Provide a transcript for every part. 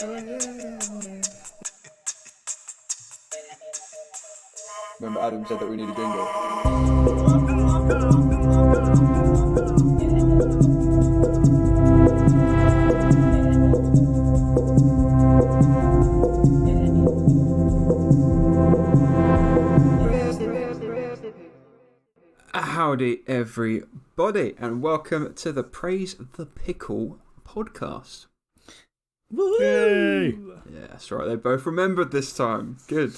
Remember Adam said that we need a jingle. Howdy everybody and welcome to the Praise the Pickle podcast. Yay! Yeah, that's right, they both remembered this time. Good.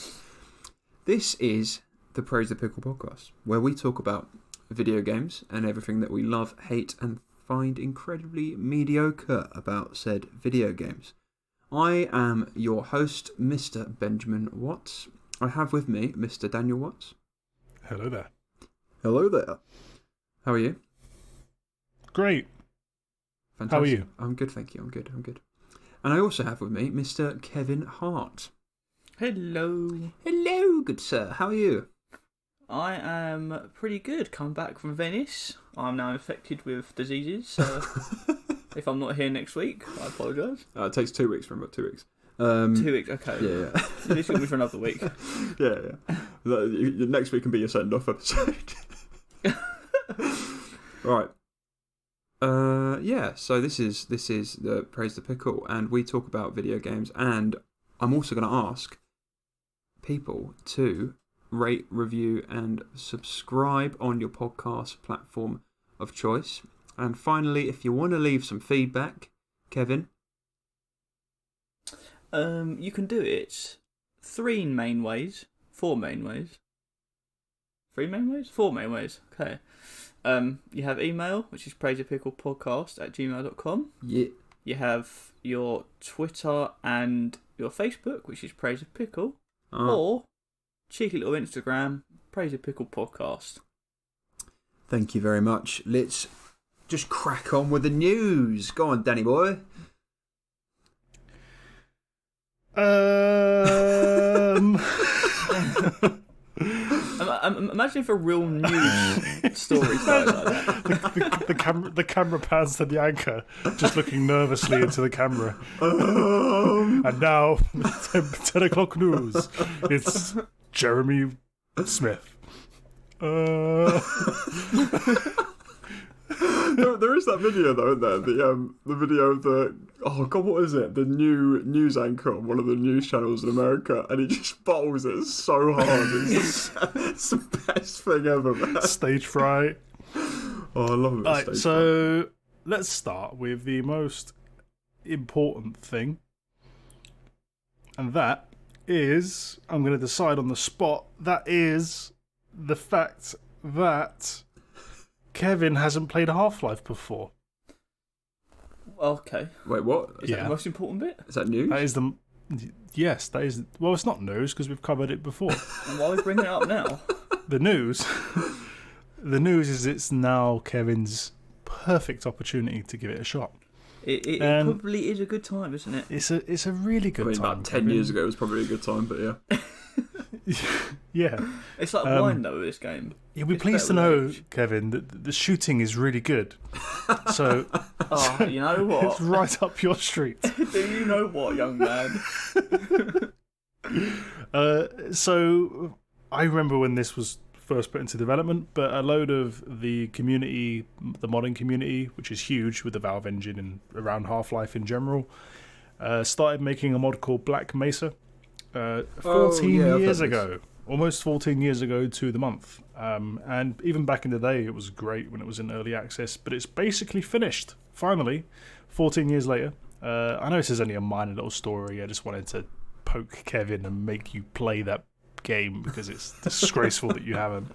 This is the Praise the Pickle podcast, where we talk about video games and everything that we love, hate, and find incredibly mediocre about said video games. I am your host, Mr. Benjamin Watts. I have with me Mr. Daniel Watts. Hello there. Hello there. How are you? Great. Fantastic. How are you? I'm good, thank you. I'm good. And I also have with me Mr. Kevin Hart. Hello. Hello, good sir. How are you? I am pretty good. Come back from Venice. I'm now infected with diseases. So if I'm not here next week, I apologise. It takes 2 weeks, remember? 2 weeks. 2 weeks, okay. Yeah. This will be for another week. Yeah. Next week can be your send-off episode. Right. So this is the Praise the Pickle, and we talk about video games, and I'm also going to ask people to rate, review, and subscribe on your podcast platform of choice. And finally, if you want to leave some feedback, Kevin, you can do it 4 main ways. 4 main ways? Okay. You have email, which is praisethepicklepodcast@gmail.com. Yeah. You have your Twitter and your Facebook, which is Praise the Pickle. Or cheeky little Instagram, Praise the Pickle Podcast. Thank you very much. Let's just crack on with the news. Go on, Danny boy. Imagine if a real news story started like that. The camera pans to the anchor, just looking nervously into the camera. And now, 10 o'clock news. It's Jeremy Smith. There is that video though, isn't there? The video of the what is it? The new news anchor on one of the news channels in America, and he just bottles it so hard. It's the best thing ever, man. Stage fright. Oh, I love it. Right, so let's start with the most important thing, and that is, I'm going to decide on the spot, that is the fact that Kevin hasn't played Half-Life before. Okay. Wait, what? Is that the most important bit? Is that news? That is the... Yes, that is... Well, it's not news because we've covered it before. And why are we bringing it up now? The news is it's now Kevin's perfect opportunity to give it a shot. It probably is a good time, isn't it? It's a really good time. About 10 years ago it was probably a good time, but yeah. Yeah. It's like wine, though, this game. You'll be pleased to know, Kevin, that the shooting is really good. So... Oh, you know what? It's right up your street. Do you know what, young man? So, I remember when this was first put into development, but a load of the community, the modding community, which is huge with the Valve engine and around Half-Life in general, started making a mod called Black Mesa 14 years ago. Almost 14 years ago to the month. And even back in the day, it was great when it was in early access, but it's basically finished, finally, 14 years later. I know this is only a minor little story. I just wanted to poke Kevin and make you play that game because it's disgraceful that you haven't.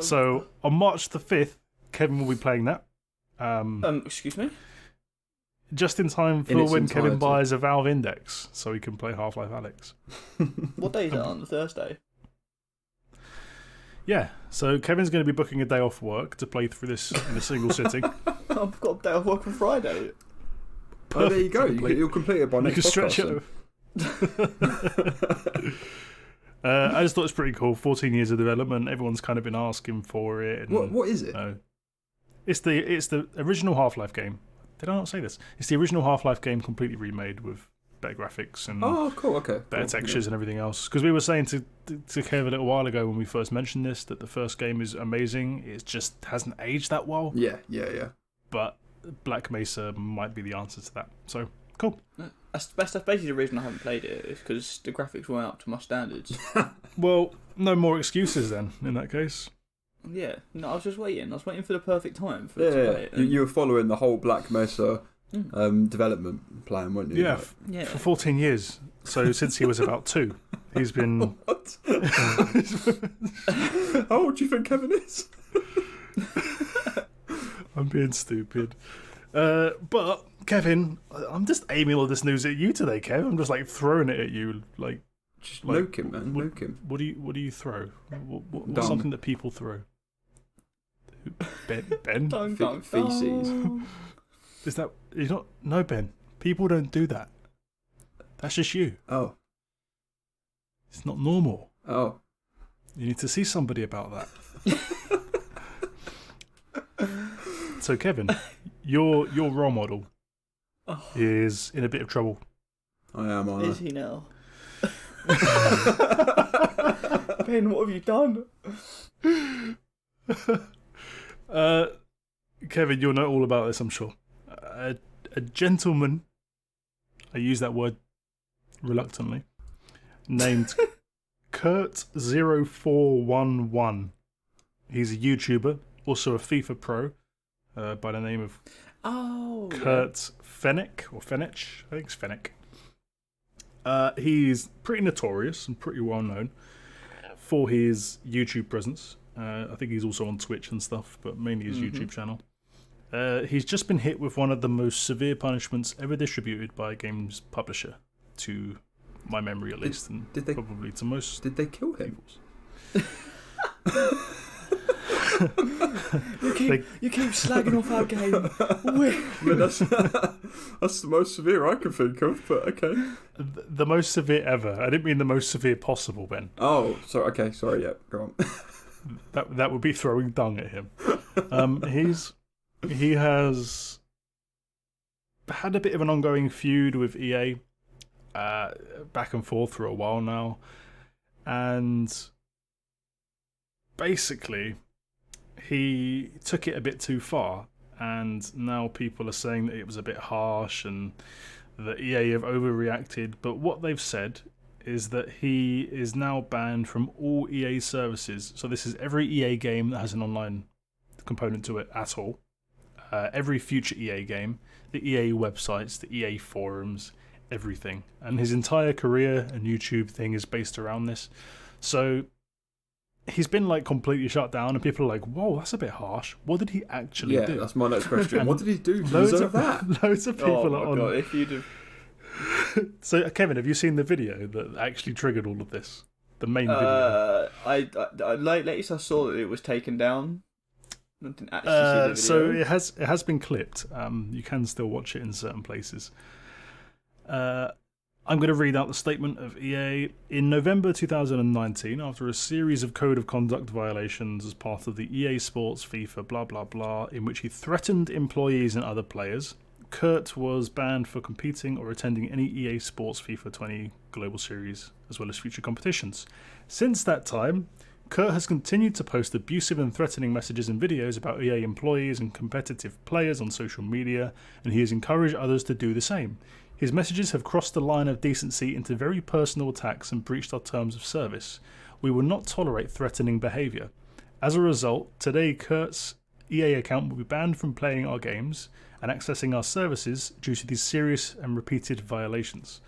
So, on March the 5th, Kevin will be playing that. Excuse me? Just in time for when Kevin buys a Valve Index, so he can play Half-Life Alyx. What day is it on? The Thursday? Yeah, so Kevin's going to be booking a day off work to play through this in a single sitting. I've got a day off work on Friday. Oh, there you go. You'll complete it by next podcast. You can stretch it. I just thought it was pretty cool. 14 years of development. Everyone's kind of been asking for it. And, what is it? It's the original Half-Life game. Did I not say this? It's the original Half-Life game completely remade with better graphics and cool, okay. better textures and everything else. Because we were saying to Kev a little while ago when we first mentioned this that the first game is amazing. It just hasn't aged that well. Yeah. But Black Mesa might be the answer to that. So, cool. That's basically the reason I haven't played it, is because the graphics weren't up to my standards. Well, no more excuses then, in that case. Yeah, no, I was just waiting. I was waiting for the perfect time to play it. You were following the whole Black Mesa development plan, weren't you? Yeah, for 14 years. So since he was about 2, he's been... What? How old do you think Kevin is? I'm being stupid. But, Kevin, I'm just aiming all this news at you today, Kev. I'm just, throwing it at you, Just nuke him, man. Nuke him. What do you throw? What's something that people throw? Ben? Feces. Is that... You're not... No, Ben. People don't do that. That's just you. Oh. It's not normal. Oh. You need to see somebody about that. So, Kevin, your role model is in a bit of trouble. I am, aren't I? Is he now? Ben, what have you done? Kevin, you'll know all about this, I'm sure. A gentleman, I use that word reluctantly, named Kurt0411. He's a YouTuber, also a FIFA pro, by the name of Kurt Fenech, or Fenech, I think it's Fenech. He's pretty notorious and pretty well known for his YouTube presence. I think he's also on Twitch and stuff, but mainly his YouTube channel. He's just been hit with one of the most severe punishments ever distributed by a games publisher, to my memory at least, and probably to most. Did they kill him? You keep slagging off our game. I mean, that's the most severe I can think of, but okay. The most severe ever. I didn't mean the most severe possible, Ben. Oh, sorry. Okay, sorry. Yeah, go on. That would be throwing dung at him. He has had a bit of an ongoing feud with EA, back and forth for a while now, and basically he took it a bit too far, and now people are saying that it was a bit harsh and that EA have overreacted. But what they've said is that he is now banned from all EA services. So this is every EA game that has an online component to it at all. Every future EA game, the EA websites, the EA forums, everything. And his entire career and YouTube thing is based around this. So he's been completely shut down, and people are like, whoa, that's a bit harsh. What did he actually do? Yeah, that's my next question. What did he do to deserve that? Loads of people are on... God, if you'd have... So, Kevin, have you seen the video that actually triggered all of this? The main video? Latest I saw that it was taken down. I didn't actually see the video. So it has been clipped. You can still watch it in certain places. I'm going to read out the statement of EA. In November 2019, after a series of code of conduct violations as part of the EA Sports FIFA blah blah blah, in which he threatened employees and other players, Kurt was banned for competing or attending any EA Sports FIFA 20 Global Series, as well as future competitions. Since that time, Kurt has continued to post abusive and threatening messages and videos about EA employees and competitive players on social media, and he has encouraged others to do the same. His messages have crossed the line of decency into very personal attacks and breached our terms of service. We will not tolerate threatening behaviour. As a result, today Kurt's EA account will be banned from playing our games and accessing our services due to these serious and repeated violations.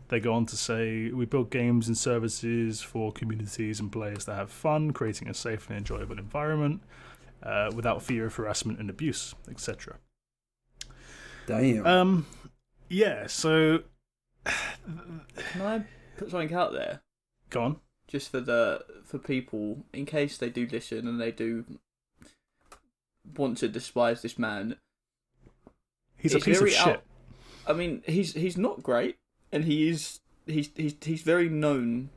They go on to say, we build games and services for communities and players that have fun, creating a safe and enjoyable environment without fear of harassment and abuse, etc. Damn. Yeah, so... Can I put something out there? Go on. Just for people, in case they do listen and they do want to despise this man. He's a piece of shit. I mean, he's not great, and he's very known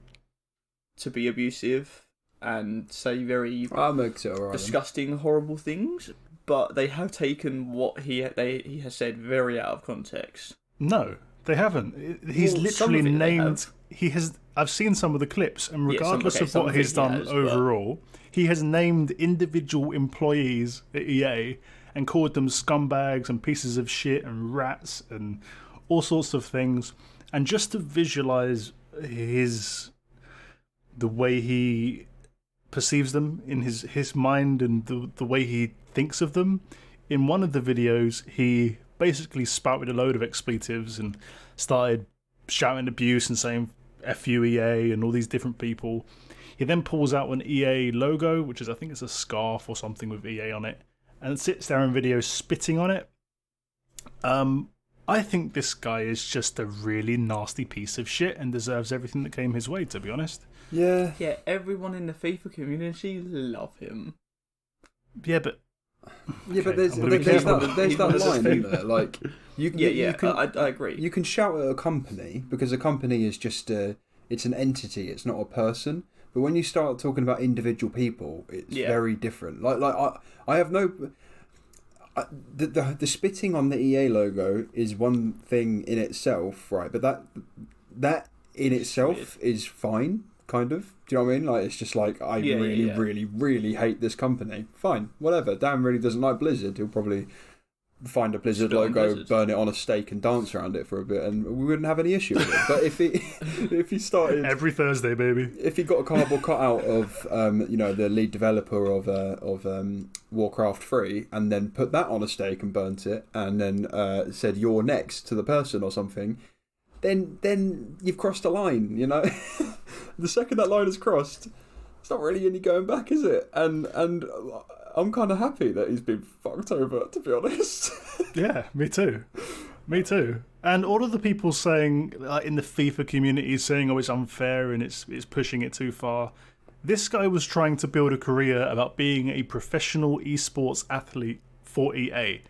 to be abusive and say very disgusting, horrible things. But they have taken what he has said very out of context. No, They haven't. He's literally named. He has. I've seen some of the clips, and regardless of what he's done overall, he has named individual employees at EA and called them scumbags and pieces of shit and rats and all sorts of things. And just to visualize the way he perceives them in his mind and the way he thinks of them, in one of the videos he basically spouted a load of expletives and started shouting abuse and saying F you EA and all these different people. He then pulls out an EA logo, which is, I think it's a scarf or something with EA on it, and sits there in video spitting on it. I think this guy is just a really nasty piece of shit and deserves everything that came his way, to be honest. Yeah. Yeah, everyone in the FIFA community love him. Yeah, but... Yeah, but there's that line, isn't there? Like, I agree. You can shout at a company because a company is just it's an entity. It's not a person. But when you start talking about individual people, it's very different. I have no. The spitting on the EA logo is one thing in itself, right? But that in itself is fine. Kind of. Do you know what I mean? Like, it's just like, I really hate this company. Fine, whatever. Dan really doesn't like Blizzard. He'll probably find a Blizzard logo, burn it on a stake and dance around it for a bit, and we wouldn't have any issue with it. But if he started... Every Thursday, baby. If he got a cardboard cutout of, the lead developer of Warcraft 3, and then put that on a stake and burnt it, and then said, "You're next" to the person or something... Then you've crossed a line, you know. The second that line is crossed, it's not really any going back, is it? And I'm kind of happy that he's been fucked over, to be honest. Yeah, me too. And all of the people saying in the FIFA community saying, "Oh, it's unfair and it's pushing it too far." This guy was trying to build a career about being a professional esports athlete for EA.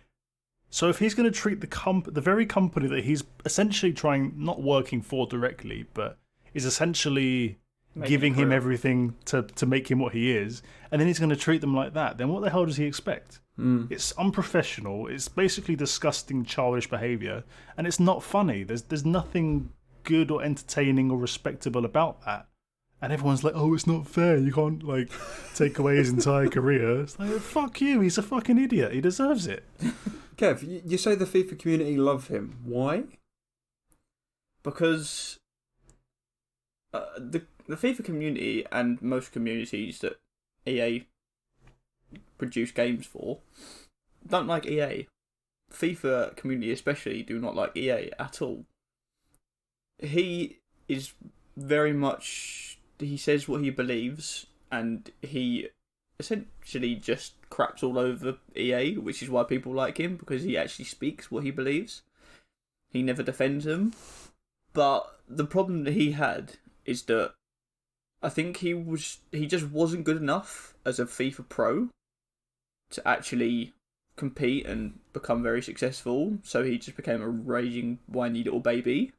So if he's going to treat the very company that he's essentially not working for directly, but is essentially giving him everything to make him what he is, and then he's going to treat them like that, then what the hell does he expect? It's unprofessional. It's basically disgusting, childish behaviour, and it's not funny. There's nothing good or entertaining or respectable about that. And everyone's like, "Oh, it's not fair. You can't take away his entire career." It's like, fuck you. He's a fucking idiot. He deserves it. Kev, you say the FIFA community love him. Why? Because the FIFA community and most communities that EA produce games for don't like EA. FIFA community especially do not like EA at all. He is very much... He says what he believes, and he essentially just craps all over EA, which is why people like him, because he actually speaks what he believes. He never defends them. But the problem that he had is that I think he just wasn't good enough as a FIFA pro to actually compete and become very successful, so he just became a raging whiny little baby,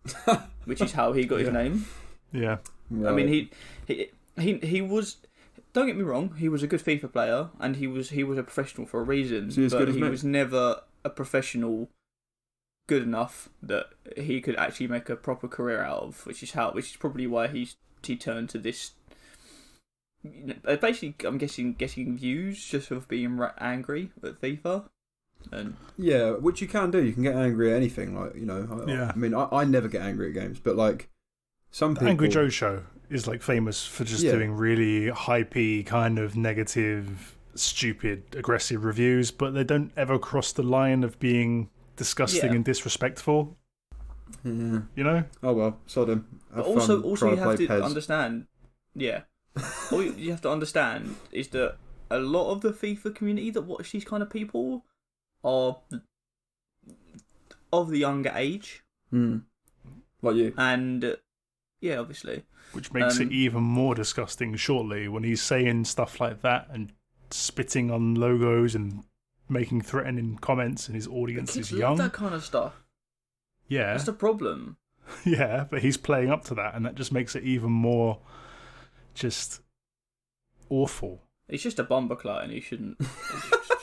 which is how he got his name. Yeah. Right. I mean, he was... Don't get me wrong, he was a good FIFA player, and he was a professional for a reason, but he was never a professional good enough that he could actually make a proper career out of, which is probably why he turned to this. Basically, I'm guessing getting views just of being angry at FIFA. And yeah, which you can do. You can get angry at anything, Yeah. I mean, I never get angry at games, but some people... Angry Joe Show is famous for just doing really hypey, kind of negative, stupid, aggressive reviews, but they don't ever cross the line of being disgusting and disrespectful. Yeah. You know? Oh well, sod him. But also you have to understand. Yeah. All you have to understand is that a lot of the FIFA community that watch these kind of people are of the younger age. Like you. And yeah, obviously. Which makes it even more disgusting shortly when he's saying stuff like that and spitting on logos and making threatening comments and his audience is young. That kind of stuff. Yeah. That's the problem. Yeah, but he's playing up to that, and that just makes it even more just awful. He's just a bumbleclot, and he shouldn't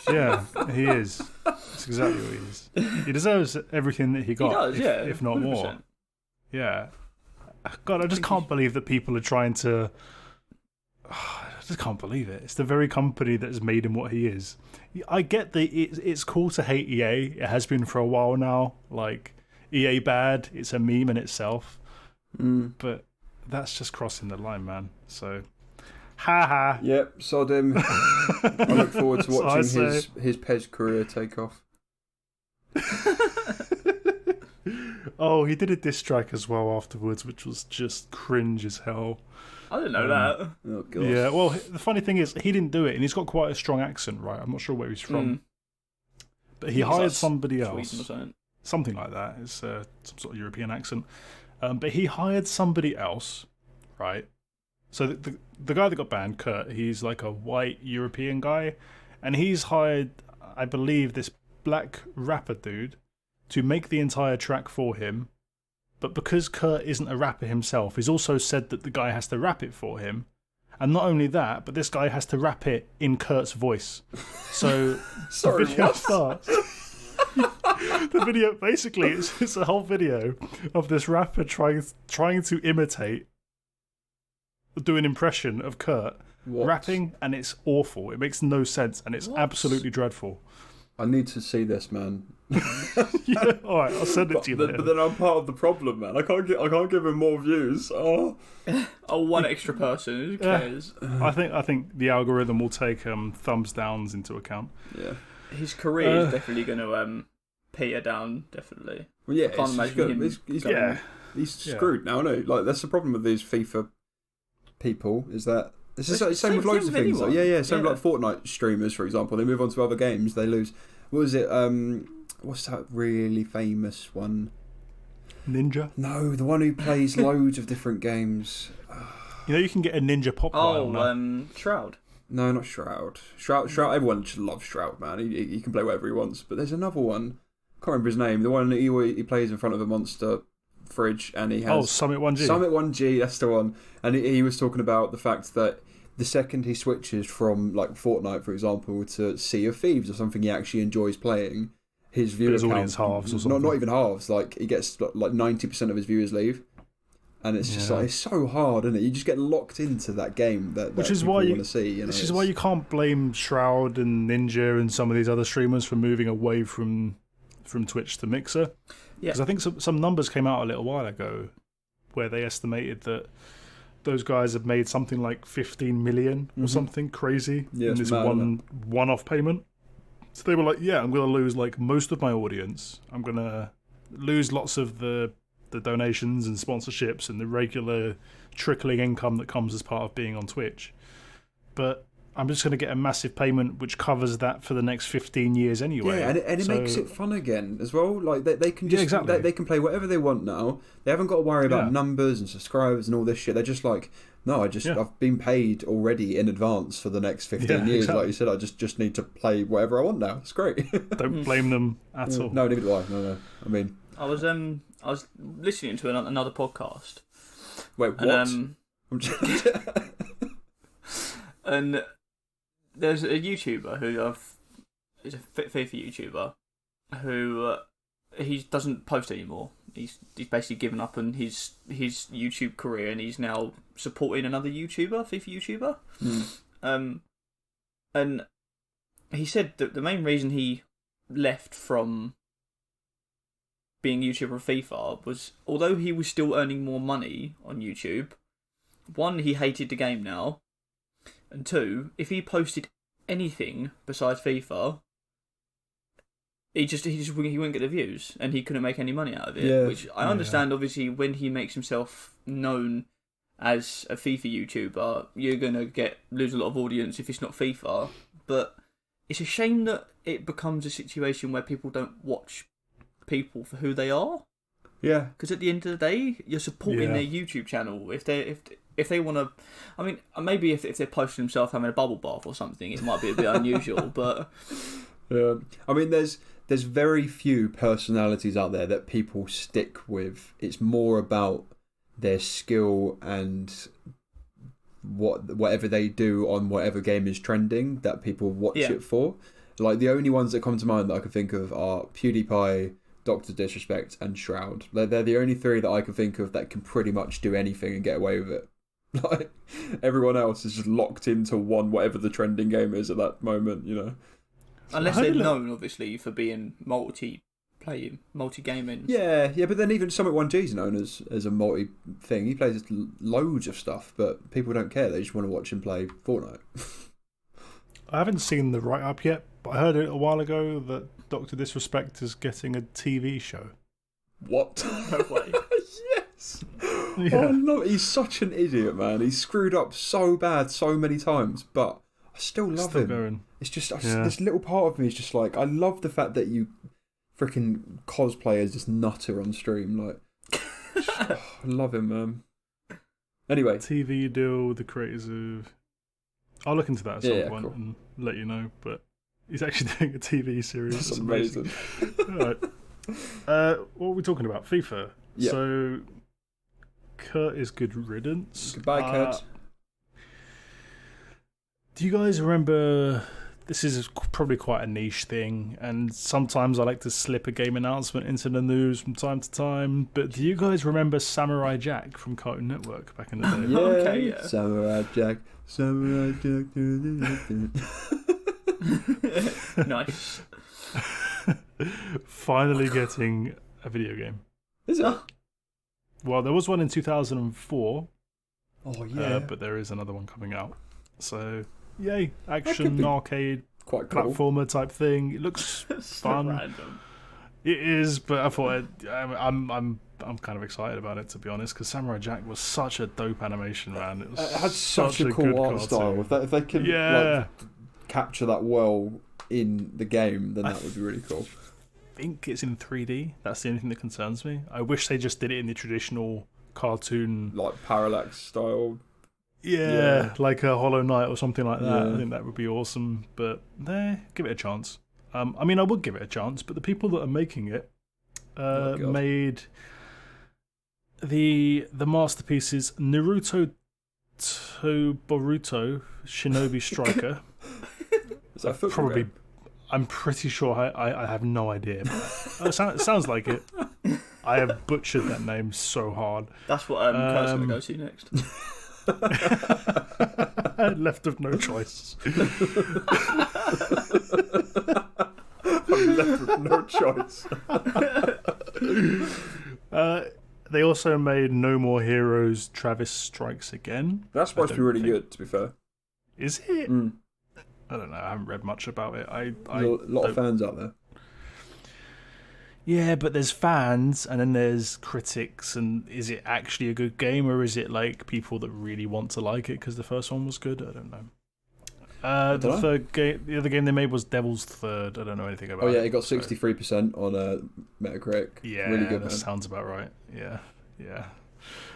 Yeah, he is. That's exactly what he is. He deserves everything that he got, if not 100%. More. Yeah. God, I just can't believe that people are trying to... I just can't believe it. It's the very company that has made him what he is. I get that it's cool to hate EA. It has been for a while now. Like, EA bad, it's a meme in itself. But that's just crossing the line, man. So... Ha. Yep, sod him. I look forward to watching his PES career take off. Oh, he did a diss track as well afterwards, which was just cringe as hell. I didn't know that. Oh, God. Yeah, well, the funny thing is, he didn't do it, and he's got quite a strong accent, right? I'm not sure where he's from. But he hired somebody else. Something like that. It's some sort of European accent. But he hired somebody else, right? So the guy that got banned, Kurt, he's like a white European guy, and he's hired, I believe, this black rapper dude to make the entire track for him. But because Kurt isn't a rapper himself, he's also said that the guy has to rap it for him. And not only that, but this guy has to rap it in Kurt's voice. So the video starts. The video, basically, it's a whole video of this rapper trying to imitate, do an impression of Kurt rapping, and it's awful. It makes no sense, and it's absolutely dreadful. I need to see this, man. Yeah, all right, I'll send it to you. But then I'm part of the problem, man. I can't give him more views. Oh, one extra person. Who cares? I think the algorithm will take thumbs downs into account. Yeah, his career is definitely going to peter down. Definitely. Well, yeah, I can't imagine him. He's screwed now. No, like that's the problem with these FIFA people is that this is the same with loads of things. Like, same like Fortnite streamers, for example. They move on to other games, they lose. What was it? What's that really famous one? Ninja? No, the one who plays loads of different games. You know, you can get a Ninja pop. Shroud. No, not Shroud. Shroud. Everyone should love Shroud, man. He can play whatever he wants. But there's another one. I can't remember his name. The one that he plays in front of a monster fridge, and he has Summit 1G. Summit 1G, that's the one. And he was talking about the fact that the second he switches from like Fortnite, for example, to Sea of Thieves or something he actually enjoys playing, his viewer count audience halves or something. Not even halves. Like he gets like 90% of his viewers leave, and it's just like it's so hard, isn't it? You just get locked into that game which is why you want to see. You know, which is why you can't blame Shroud and Ninja and some of these other streamers for moving away from Twitch to Mixer. Because I think some numbers came out a little while ago where they estimated that those guys have made something like 15 million or something crazy in this one-off payment. So they were like, I'm going to lose like most of my audience. I'm going to lose lots of the donations and sponsorships and the regular trickling income that comes as part of being on Twitch. But I'm just going to get a massive payment which covers that for the next 15 years anyway. Yeah, and it makes it fun again as well. Like they can just they can play whatever they want now. They haven't got to worry about numbers and subscribers and all this shit. They're just like, no, I've been paid already in advance for the next 15 years. Exactly. Like you said, I just need to play whatever I want now. It's great. Don't blame them at all. No, neither do I. No. I mean, I was listening to another podcast. Wait, what? And there's a YouTuber who is a FIFA YouTuber who he doesn't post anymore. He's basically given up on his YouTube career, and he's now supporting another YouTuber, FIFA YouTuber. And he said that the main reason he left from being YouTuber of FIFA was, although he was still earning more money on YouTube, one, he hated the game now, and two, if he posted anything besides FIFA, he wouldn't get the views, and he couldn't make any money out of it. Yeah. Which I understand. Obviously, when he makes himself known as a FIFA YouTuber, you're gonna lose a lot of audience if it's not FIFA. But it's a shame that it becomes a situation where people don't watch people for who they are. Yeah. Because at the end of the day, you're supporting their YouTube channel. If they want to, I mean, maybe if they're posting themselves having a bubble bath or something, it might be a bit unusual. But yeah, I mean, there's very few personalities out there that people stick with. It's more about their skill and whatever they do on whatever game is trending that people watch it for. Like, the only ones that come to mind that I can think of are PewDiePie, Dr. Disrespect, and Shroud. They're the only three that I can think of that can pretty much do anything and get away with it. Like, everyone else is just locked into whatever the trending game is at that moment, you know. Unless they're known, obviously, for being multi-playing, multi-gaming. Yeah, but then even Summit 1G is known as a multi-thing. He plays loads of stuff, but people don't care. They just want to watch him play Fortnite. I haven't seen the write-up yet, but I heard it a while ago that Dr. Disrespect is getting a TV show. What? No way. Yes! Yeah. Oh, no, he's such an idiot, man. He's screwed up so bad so many times, but I still love him. Going. It's just, this little part of me is just like, I love the fact that you freaking cosplay as this nutter on stream. Like, I love him, man. Anyway. TV deal with the creators of... I'll look into that at some point and let you know, but he's actually doing a TV series. That's amazing. Alright. What are we talking about? FIFA. Yeah. So, Kurt is good riddance. Goodbye, Kurt. Do you guys remember... This is probably quite a niche thing, and sometimes I like to slip a game announcement into the news from time to time, but do you guys remember Samurai Jack from Cartoon Network back in the day? Yeah, okay, yeah. Samurai Jack. Nice. Finally getting a video game. Is it? Well, there was one in 2004. Oh, yeah. But there is another one coming out. So, yay. Action, arcade, quite cool. Platformer type thing. It looks fun. Random. It is, but I thought I'm kind of excited about it, to be honest, because Samurai Jack was such a dope animation, man. It had such a cool art style. If they could capture that well in the game, then that would be really cool. I think it's in 3D. That's the only thing that concerns me. I wish they just did it in the traditional cartoon, like parallax style. Yeah, like a Hollow Knight or something like that. Yeah. I think that would be awesome. But give it a chance. I mean, I would give it a chance, but the people that are making it made the masterpieces Naruto to Boruto Shinobi Striker. Is that a football game? I'm pretty sure I have no idea. It sounds like it. I have butchered that name so hard. That's what Kurt's going to go to next. Left of no choice. I'm left with no choice. They also made No More Heroes Travis Strikes Again. That's supposed to be really good, to be fair. Is it? Mm. I don't know. I haven't read much about it. There's a lot of fans out there. Yeah, but there's fans and then there's critics, and is it actually a good game, or is it like people that really want to like it because the first one was good? I don't know. The other game they made was Devil's Third. I don't know anything about it. Oh yeah, it got 63% on Metacritic. Yeah, really good. That sounds about right. Yeah.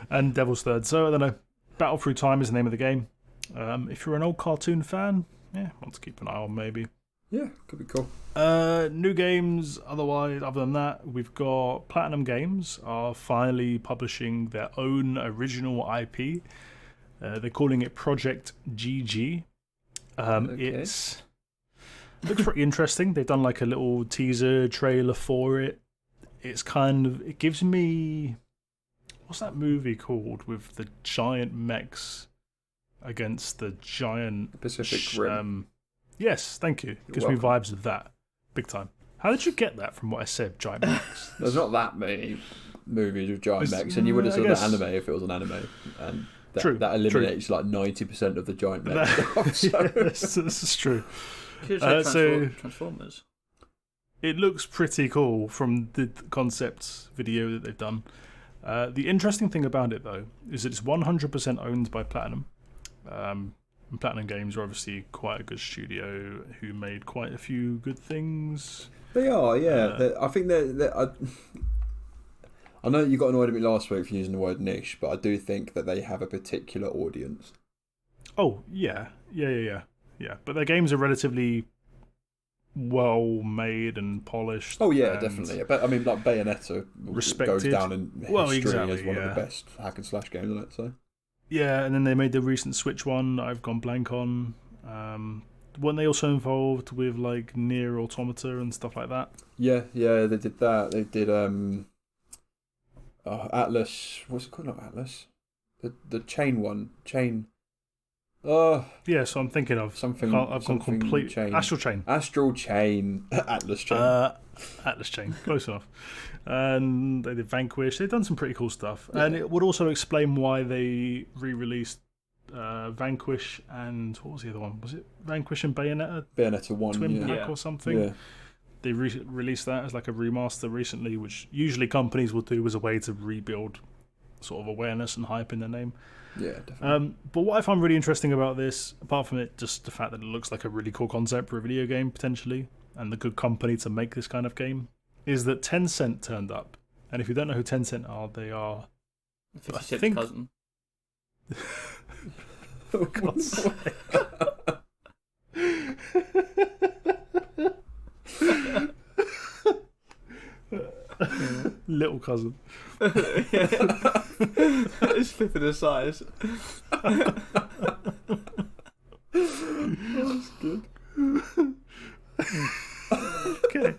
And Devil's Third. So I don't know. Battle Through Time is the name of the game. If you're an old cartoon fan, want to keep an eye on maybe. Yeah, could be cool. New games. Other than that, we've got Platinum Games are finally publishing their own original IP. They're calling it Project GG. It looks pretty interesting. They've done like a little teaser trailer for it. It gives me, what's that movie called with the giant mechs against the giant Pacific Rim. Yes, thank you. It gives me vibes of that, big time. How did you get that from what I said, giant mechs? There's not that many movies with giant mechs, and you would have saw the anime if it was an anime, and that eliminates like 90% of the giant mech stuff. So. This is true. Transformers. It looks pretty cool from the concept video that they've done. The interesting thing about it, though, is that it's 100% owned by Platinum. And Platinum Games are obviously quite a good studio who made quite a few good things. They are, yeah. I think they're I know you got annoyed at me last week for using the word niche, but I do think that they have a particular audience. Oh, yeah. But their games are relatively well made and polished. Oh yeah, definitely. But I mean, like Bayonetta goes down in history as one of the best hack and slash games, isn't it? So. Yeah, and then they made the recent Switch one that I've gone blank on. weren't they also involved with like Near Automata and stuff like that? Yeah, they did that. They did Atlas. What's it called? Not Atlas. The chain one. Chain. Oh. Yeah, so I'm thinking of something. I've gone complete. Chain. Astral Chain. Astral Chain. Atlas Chain. Atlas Chain. Close enough. And they did Vanquish. They've done some pretty cool stuff. Yeah. And it would also explain why they re-released Vanquish and what was the other one? Was it Vanquish and Bayonetta? Bayonetta 1, Twin Pack or something? Yeah. They released that as like a remaster recently, which usually companies will do as a way to rebuild sort of awareness and hype in their name. Yeah, definitely. But what I find really interesting about this, apart from it, just the fact that it looks like a really cool concept for a video game potentially, and the good company to make this kind of game, is that Tencent turned up. And if you don't know who Tencent are, they are... 50 Cent's cousin. For God's sake. Little cousin. It's fifth of the size. That's good. Okay.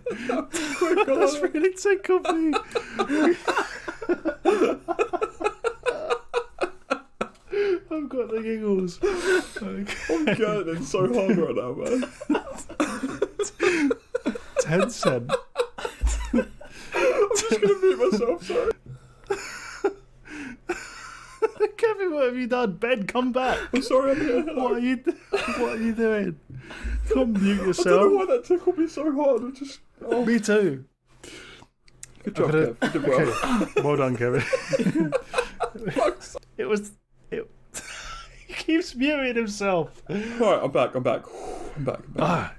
That's really tickled me. I've got the giggles. Okay. I'm getting so hard right now, man. 10 cent. I'm just going to mute myself, sorry. Kevin, what have you done? Ben, come back. I'm sorry, I'm here. What are you doing? Come mute I yourself. don't know why that tickled me so hard. I'm just... Oh. Me too. Good job, Kev. You did well. Okay. Well done, Kevin. He keeps muting himself. Alright, I'm back. Ah.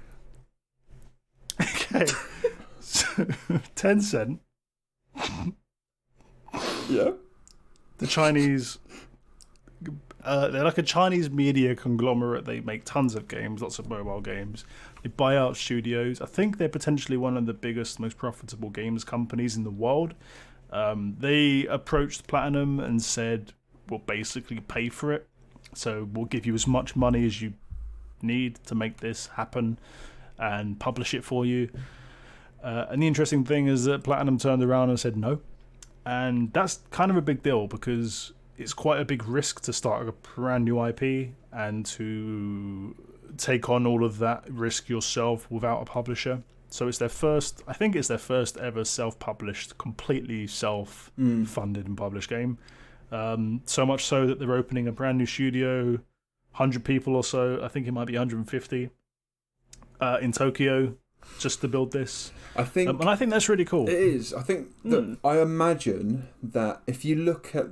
Okay. So, 10 cent. Yeah. The Chinese... they're like a Chinese media conglomerate. They make tons of games, lots of mobile games. They buy out studios. I think they're potentially one of the biggest, most profitable games companies in the world. They approached Platinum and said, we'll basically pay for it. So we'll give you as much money as you need to make this happen and publish it for you. And the interesting thing is that Platinum turned around and said no. And that's kind of a big deal because it's quite a big risk to start a brand new IP and to take on all of that risk yourself without a publisher. So it's their first, I think it's their first ever self-published, completely self-funded and published game. So much so that they're opening a brand new studio, 100 people or so, I think it might be 150, in Tokyo, just to build this. I think, and I think that's really cool. It is. I think that I imagine that if you look at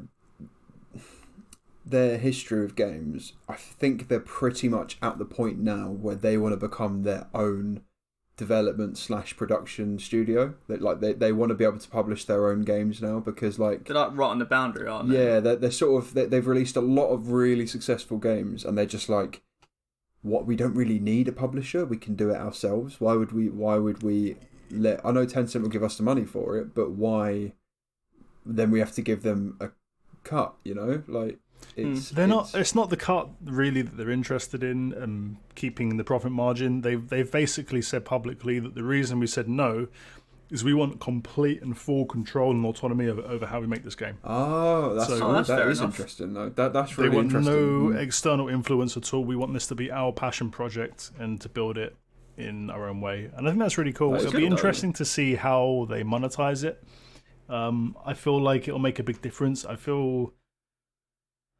their history of games, I think they're pretty much at the point now where they want to become their own development / production studio. They want to be able to publish their own games now because they're like right on the boundary, aren't they? Yeah, they're sort of they've released a lot of really successful games, and they're just like, what, we don't really need a publisher. We can do it ourselves. Why would we let? I know Tencent will give us the money for it, but why? Then we have to give them a cut. You know, like. It's not the cut really that they're interested in, keeping the profit margin. They've basically said publicly that the reason we said no is we want complete and full control and autonomy over how we make this game. Oh, that is interesting though. That's really interesting. They want no external influence at all. We want this to be our passion project and to build it in our own way. And I think that's really cool. It'll be interesting to see how they monetize it. I feel like it'll make a big difference. I feel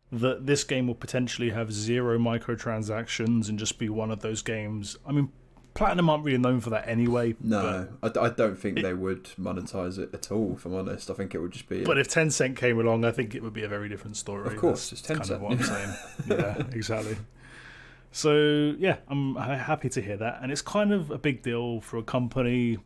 that this game will potentially have 0 microtransactions and just be one of those games. I mean, Platinum aren't really known for that anyway. No, I don't think they would monetize it at all, if I'm honest. I think it would just be... But if Tencent came along, I think it would be a very different story. Of course, That's it's Tencent. kind of what I'm saying. Yeah, exactly. So, yeah, I'm happy to hear that. And it's kind of a big deal for a company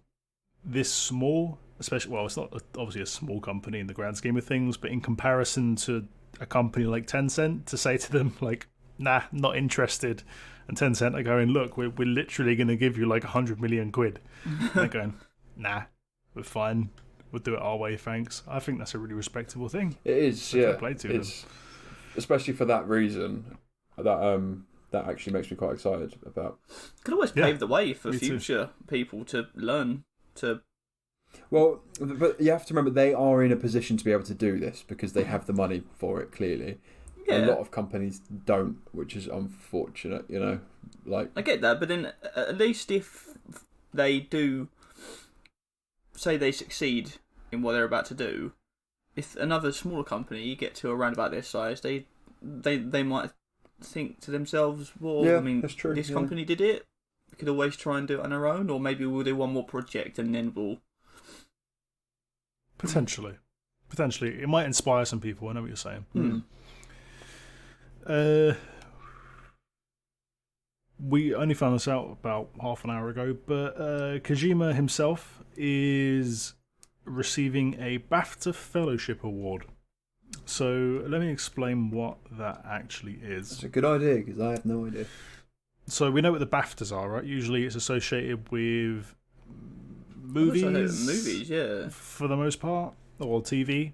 this small, especially... Well, it's not obviously a small company in the grand scheme of things, but in comparison to a company like Tencent, to say to them, like, nah, not interested. And Tencent are going, look, we're literally going to give you like 100 million quid. And they're going, nah, we're fine. We'll do it our way, thanks. I think that's a really respectable thing. It is, so yeah. Play to them. Especially for that reason. That that actually makes me quite excited about. Could always pave the way for future people to learn to. Well, but you have to remember they are in a position to be able to do this because they have the money for it. Clearly, a lot of companies don't, which is unfortunate. You know, like I get that, but then at least if they do, say they succeed in what they're about to do, if another smaller company get to around about their size, they might think to themselves, well, I mean, that's true. This company did it. We could always try and do it on our own, or maybe we'll do one more project and then we'll. Potentially, it might inspire some people. I know what you're saying. We only found this out about half an hour ago, but Kojima himself is receiving a Bafta Fellowship Award. So let me explain what that actually is. It's a good idea because I have no idea. So we know what the BAFTAs are, right? Usually it's associated with movies, yeah, for the most part, or TV.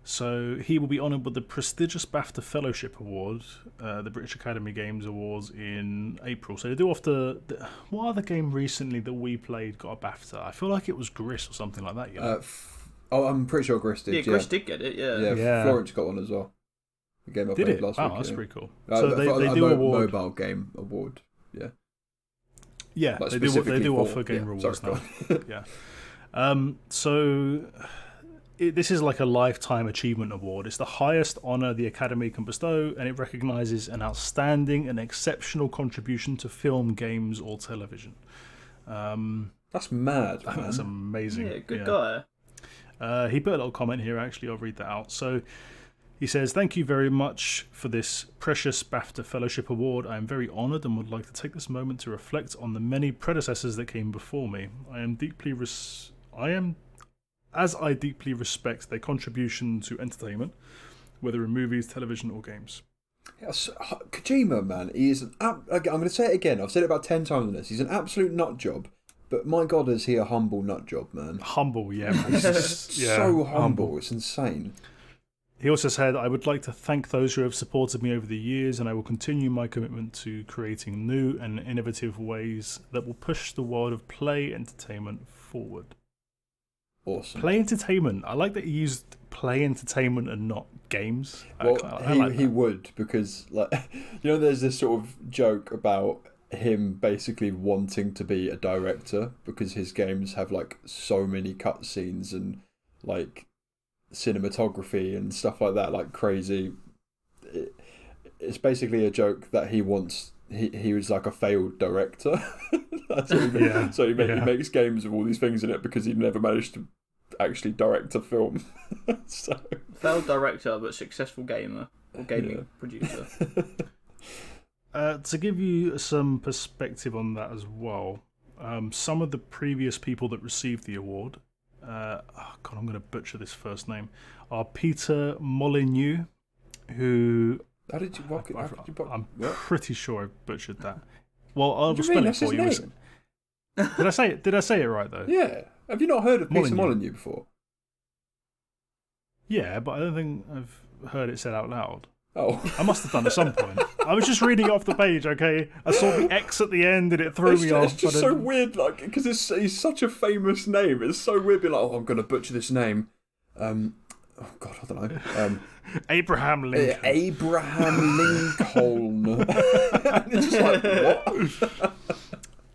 So he will be honoured with the prestigious BAFTA Fellowship Award, the British Academy Games Awards in April. So they do what other game recently that we played got a BAFTA? I feel like it was Gris or something like that. You know? I'm pretty sure Gris did. Yeah, Gris did get it. Yeah. Florence got one as well. The game I played last week. Wow, that's pretty cool. So they do award mobile game award. Yeah. Yeah, like they do offer game rewards now. Yeah. So this is like a lifetime achievement award. It's the highest honour the Academy can bestow, and it recognises an outstanding and exceptional contribution to film, games, or television. That's mad. Man. That's amazing. Yeah, good guy. He put a little comment here. Actually, I'll read that out. So. He says, "Thank you very much for this precious BAFTA Fellowship Award. I am very honoured and would like to take this moment to reflect on the many predecessors that came before me. I deeply respect their contribution to entertainment, whether in movies, television, or games." Yes, Kojima, man, he is I'm going to say it again. I've said it about 10 times on this. He's an absolute nut job, but my God, is he a humble nut job, man? Humble, yeah. So humble. It's insane. He also said, "I would like to thank those who have supported me over the years, and I will continue my commitment to creating new and innovative ways that will push the world of play entertainment forward." Awesome. Play entertainment. I like that he used play entertainment and not games. Well, he would, because there's this sort of joke about him basically wanting to be a director because his games have so many cutscenes and cinematography and stuff like that, crazy. It's basically a joke that he wants. He was a failed director. That's what he means. So he makes games with all these things in it because he never managed to actually direct a film. Failed director but successful gamer or gaming producer. To give you some perspective on that as well, some of the previous people that received the award, I'm going to butcher this first name, are Peter Molyneux, who... How did you walk it? I'm pretty sure I butchered that. Well, I'll spell it for you. Did I say it right, though? Yeah. Have you not heard of Peter Molyneux before? Yeah, but I don't think I've heard it said out loud. Oh. I must have done at some point. I was just reading it off the page, okay? I saw the X at the end and it threw me off. It's just so weird, because he's such a famous name. It's so weird being I'm going to butcher this name. Oh, God, I don't know. Abraham Lincoln. Abraham Lincoln. It's just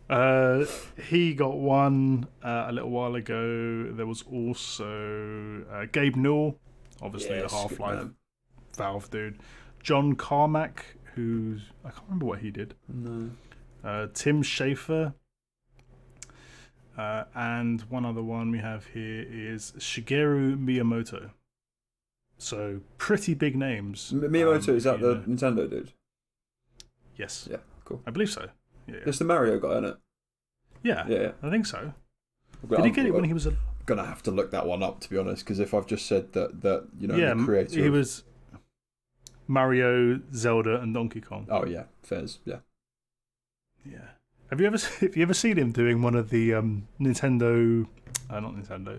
what? He got one a little while ago. There was also Gabe Newell, obviously the Half-Life Valve dude. John Carmack, who's... I can't remember what he did. No. Tim Schafer. And one other one we have here is Shigeru Miyamoto. So, pretty big names. Miyamoto, is that the Nintendo dude? Yes. Yeah, cool. I believe so. Yeah. It's the Mario guy, isn't it? Yeah. I think so. Did he get it when he was I'm going to have to look that one up, to be honest, because if I've just said that the creator... he was Mario, Zelda, and Donkey Kong. Oh, yeah. Fairs, yeah. Yeah. Have you ever seen him doing one of the Nintendo... not Nintendo.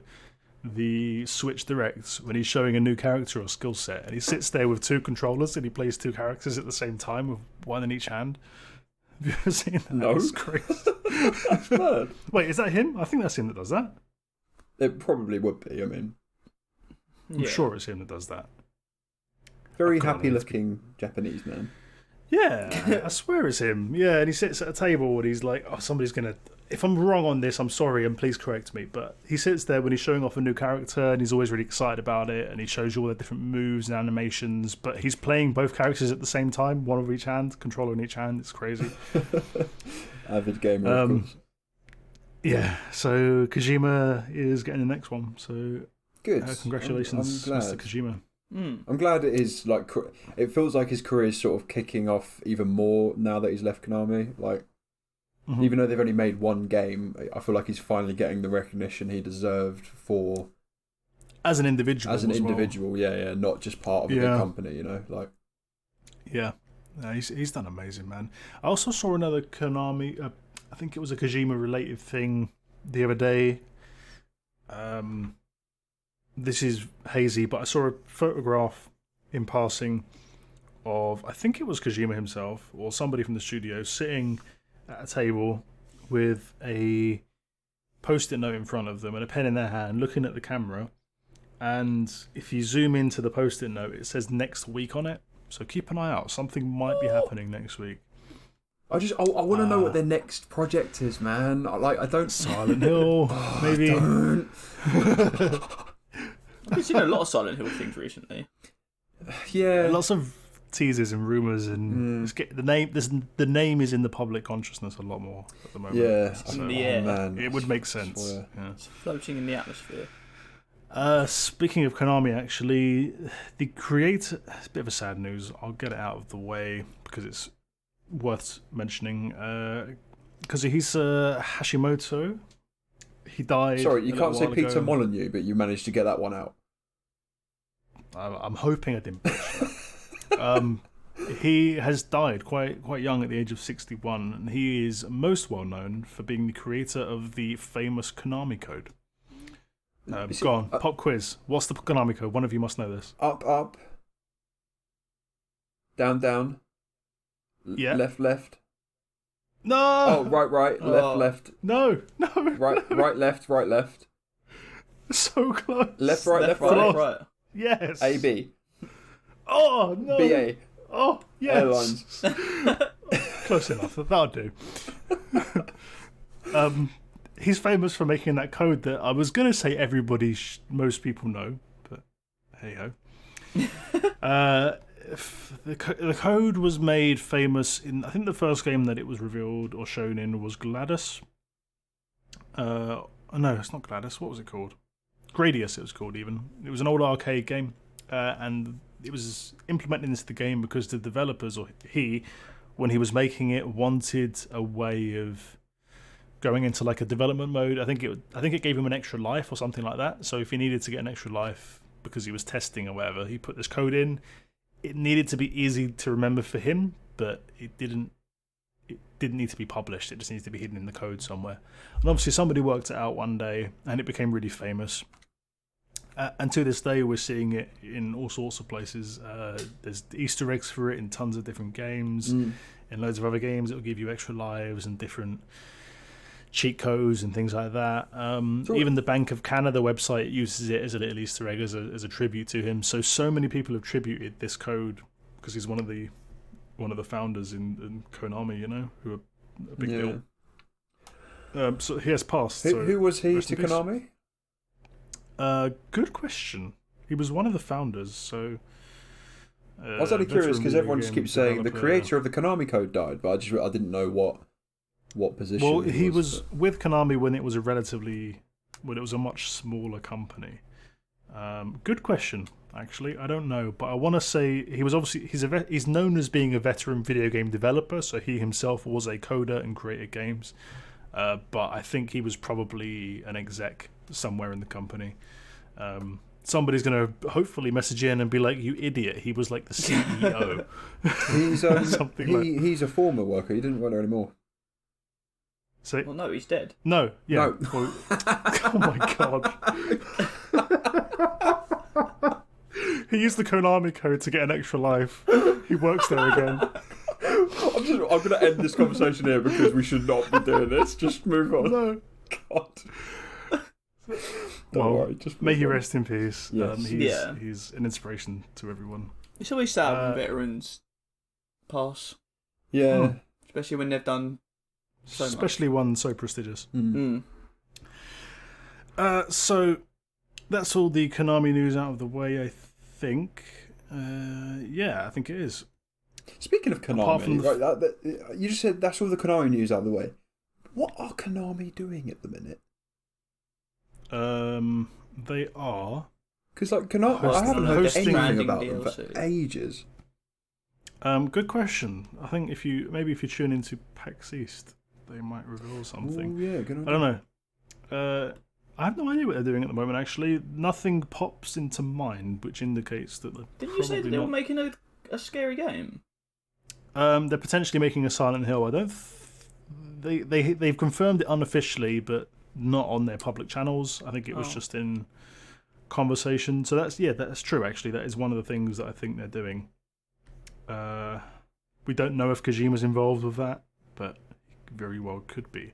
the Switch Directs when he's showing a new character or skill set, and he sits there with two controllers and he plays two characters at the same time with one in each hand. Have you ever seen that? No. It's crazy. Wait, is that him? I think that's him that does that. It probably would be. I mean, I'm sure it's him that does that. Very happy-looking Japanese man. Yeah, I swear it's him. Yeah, and he sits at a table and he's like, "Oh, somebody's gonna. If I'm wrong on this, I'm sorry, and please correct me." But he sits there when he's showing off a new character, and he's always really excited about it, and he shows you all the different moves and animations. But he's playing both characters at the same time, one of each hand, controller in each hand. It's crazy. Avid gamer, of course. Yeah, so Kojima is getting the next one. So good. Congratulations, I'm glad. Mr. Kojima. I'm glad it is like it feels like his career is sort of kicking off even more now that he's left Konami. Like, even though they've only made one game, I feel like he's finally getting the recognition he deserved for as an individual. Yeah, not just part of a big company. You know, like he's done amazing, man. I also saw another Konami. I think it was a Kojima related thing the other day. This is hazy, but I saw a photograph in passing of, I think it was Kojima himself or somebody from the studio sitting at a table with a post-it note in front of them and a pen in their hand, looking at the camera. And if you zoom into the post-it note, it says next week on it. So keep an eye out. Something might be happening next week. I want to know what their next project is, man. I don't. Silent Hill, maybe. Don't. I've seen a lot of Silent Hill things recently. Yeah, lots of teasers and rumors, and the name is in the public consciousness a lot more at the moment. Yeah, so, in the air. Man. It would make sense. Yeah. It's floating in the atmosphere. Speaking of Konami, actually, the creator. It's a bit of a sad news. I'll get it out of the way because it's worth mentioning. Because Hashimoto. He died. Sorry, you can't say Peter ago. Molyneux, but you managed to get that one out. I'm hoping I didn't butcher that. He has died quite young at the age of 61, and he is most well known for being the creator of the famous Konami code. Go on, pop quiz. What's the Konami code? One of you must know this. Up, up. Down, down. Left, left. No! Oh, right, left, left. No. Right, left. So close. Left, right. Yes. A, B. Oh, no. B, A. Oh, yes. Airlines. Close enough. That'll do. He's famous for making that code that I was going to say most people know, but hey-ho. The code was made famous in, I think the first game that it was revealed or shown in was Gladys. No, it's not Gladys. What was it called? Gradius, it was called even. It was an old arcade game, and it was implemented into the game because the developers, or he, when he was making it, wanted a way of going into like a development mode. I think it gave him an extra life or something like that. So if he needed to get an extra life because he was testing or whatever, he put this code in. It needed to be easy to remember for him, but it didn't need to be published. It just needs to be hidden in the code somewhere. And obviously somebody worked it out one day, and it became really famous. And to this day, we're seeing it in all sorts of places. There's Easter eggs for it in tons of different games. In loads of other games, it'll give you extra lives and different cheat codes and things like that. Even the Bank of Canada website uses it as a little Easter egg as a tribute to him. So many people have tributed this code because he's one of the founders in Konami, you know, who are a big deal. So he has passed. Who was he to Konami? Good question. He was one of the founders. So I was only curious because everyone just keeps saying the creator of the Konami code died, but I didn't know what position. Well, he was with Konami when it was a much smaller company. Good question, actually. I don't know, but I want to say he was obviously he's known as being a veteran video game developer, so he himself was a coder and created games. But I think he was probably an exec somewhere in the company. Somebody's going to hopefully message in and be like, "You idiot! He was like the CEO." He's a former worker. He didn't work there anymore. Well, no, he's dead. No, yeah. No. Oh my god. He used the Konami code to get an extra life. He works there again. I'm going to end this conversation here because we should not be doing this. Just move on. No. God. Well, worry, may he rest in peace. Yes. He's an inspiration to everyone. It's always sad when veterans pass. Yeah. Especially when they've done so much. Especially one so prestigious. Mm. So that's all the Konami news out of the way, I think. I think it is. Speaking of Konami, right, you just said that's all the Konami news out of the way. What are Konami doing at the minute? They are. Because Konami, I haven't heard anything about them for ages. Good question. I think if you tune into PAX East, they might reveal something. Oh yeah, good idea. I don't know. I have no idea what they're doing at the moment. Actually, nothing pops into mind, which indicates that they're. Didn't you say that they were making a scary game? They're potentially making a Silent Hill. I don't. They've confirmed it unofficially, but not on their public channels. I think it was just in conversation. So that's true. Actually, that is one of the things that I think they're doing. We don't know if Kojima's involved with that, but very well could be.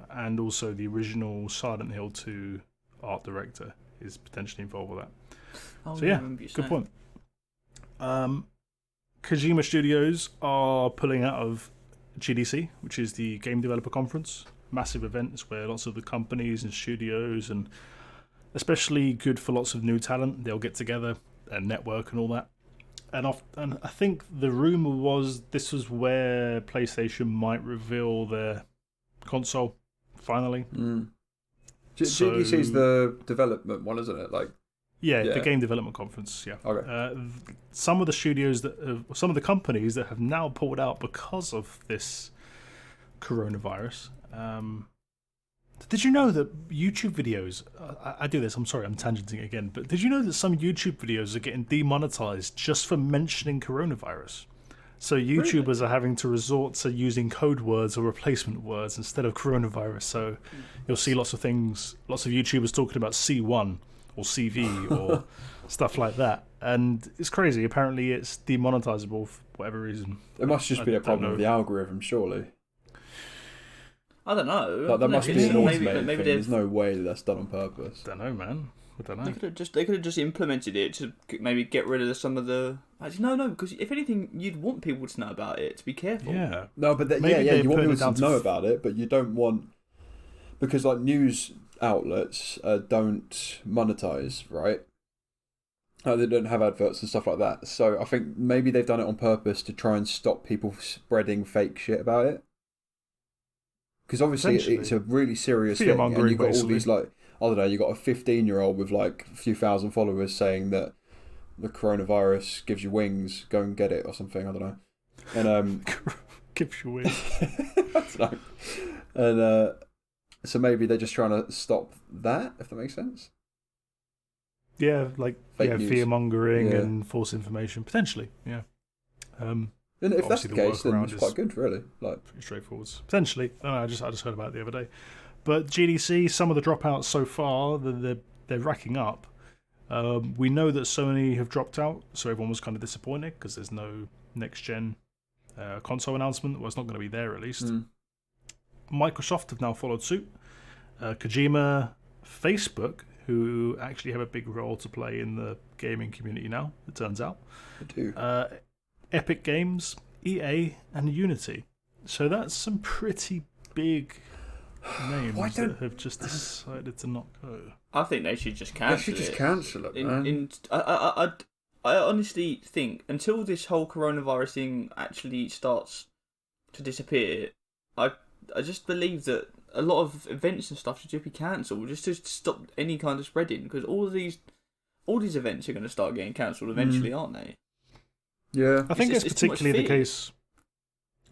And also the original Silent Hill 2 art director is potentially involved with that. So yeah, good point. Kojima Studios are pulling out of GDC, which is the Game Developer Conference. Massive events where lots of the companies and studios, and especially good for lots of new talent, they'll get together and network and all that. And I think the rumour was this was where PlayStation might reveal their console finally. GDC is the development one, isn't it? The Game Development Conference. Yeah. Okay. Some of the companies that have now pulled out because of this coronavirus. Did you know that YouTube videos? I do this. I'm sorry, I'm tangenting again. But did you know that some YouTube videos are getting demonetized just for mentioning coronavirus? So YouTubers are having to resort to using code words or replacement words instead of coronavirus. So you'll see lots of YouTubers talking about C1 or CV or stuff like that. And it's crazy. Apparently it's demonetizable for whatever reason. It must just be a problem with the algorithm, surely. I don't know. There must be an automated thing. There's no way that's done on purpose. I don't know, man. I don't know. They could have just implemented it to maybe get rid of some of the. Actually, no, because if anything, you'd want people to know about it. To be careful. Yeah. No, but you want people to know about it, but you don't want because news outlets don't monetize, right? They don't have adverts and stuff like that. So I think maybe they've done it on purpose to try and stop people spreading fake shit about it. Because obviously it's a really serious thing, and you've got all these I don't know, you got a 15-year-old with a few thousand followers saying that the coronavirus gives you wings, go and get it or something. I don't know, and gives you wings. I don't know, and so maybe they're just trying to stop that, if that makes sense. Yeah, fear mongering and false information potentially. Yeah. And if that's the case, then it's quite good, really. Pretty straightforward. Potentially. I just heard about it the other day. But GDC, some of the dropouts so far, they're racking up. We know that Sony have dropped out, so everyone was kind of disappointed because there's no next-gen console announcement. Well, it's not going to be there, at least. Microsoft have now followed suit. Kojima, Facebook, who actually have a big role to play in the gaming community now, it turns out. They do. Epic Games, EA, and Unity. So that's some pretty big names that have just decided to not go. I think they should just cancel it. They should just cancel it, man. I honestly think until this whole coronavirus thing actually starts to disappear, I just believe that a lot of events and stuff should just be cancelled, just to stop any kind of spreading. Because all these events are going to start getting cancelled eventually, aren't they? Yeah, I think it's particularly the case.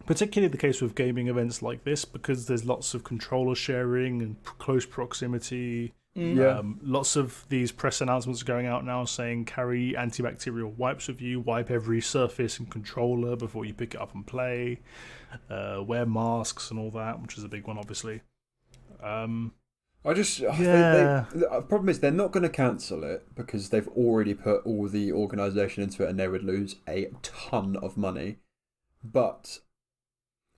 Particularly the case with gaming events like this, because there's lots of controller sharing and close proximity. Lots of these press announcements are going out now saying carry antibacterial wipes with you, wipe every surface and controller before you pick it up and play, wear masks and all that, which is a big one, obviously. I The problem is they're not going to cancel it because they've already put all the organisation into it and they would lose a ton of money. But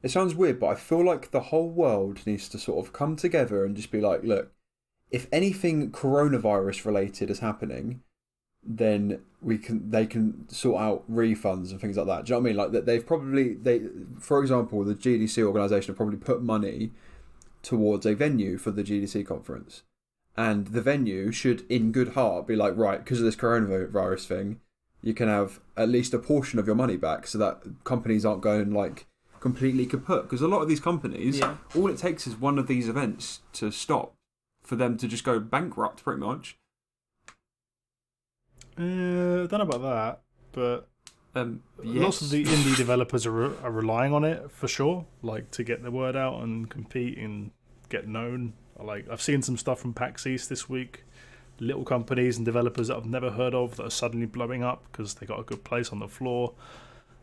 it sounds weird, but I feel like the whole world needs to sort of come together and just be like, look, if anything coronavirus related is happening, then they can sort out refunds and things like that. Do you know what I mean? Like for example, the GDC organisation have probably put money towards a venue for the GDC conference, and the venue should, in good heart, be like, right, because of this coronavirus thing, you can have at least a portion of your money back, so that companies aren't going like completely kaput. Because a lot of these companies, all it takes is one of these events to stop for them to just go bankrupt, pretty much. I don't know about that, but yes. Lots of the indie developers are relying on it for sure, like to get the word out and compete and get known. Like I've seen some stuff from PAX East this week, little companies and developers that I've never heard of that are suddenly blowing up because they got a good place on the floor.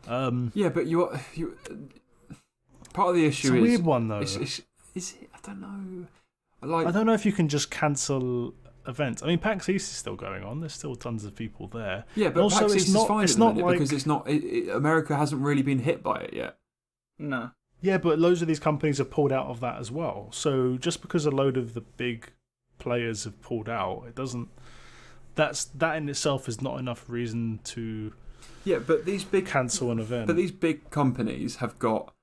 Yeah, but you part of the issue it's a weird one though. Is it? I don't know. I don't know if you can just cancel events. I mean, PAX East is still going on. There's still tons of people there. Yeah, but also, PAX East is fine it's not like, because it's not. America hasn't really been hit by it yet. No. Yeah, but loads of these companies have pulled out of that as well. So just because a load of the big players have pulled out, it doesn't. That in itself is not enough reason to. Yeah, but these big cancel an event. But these big companies have got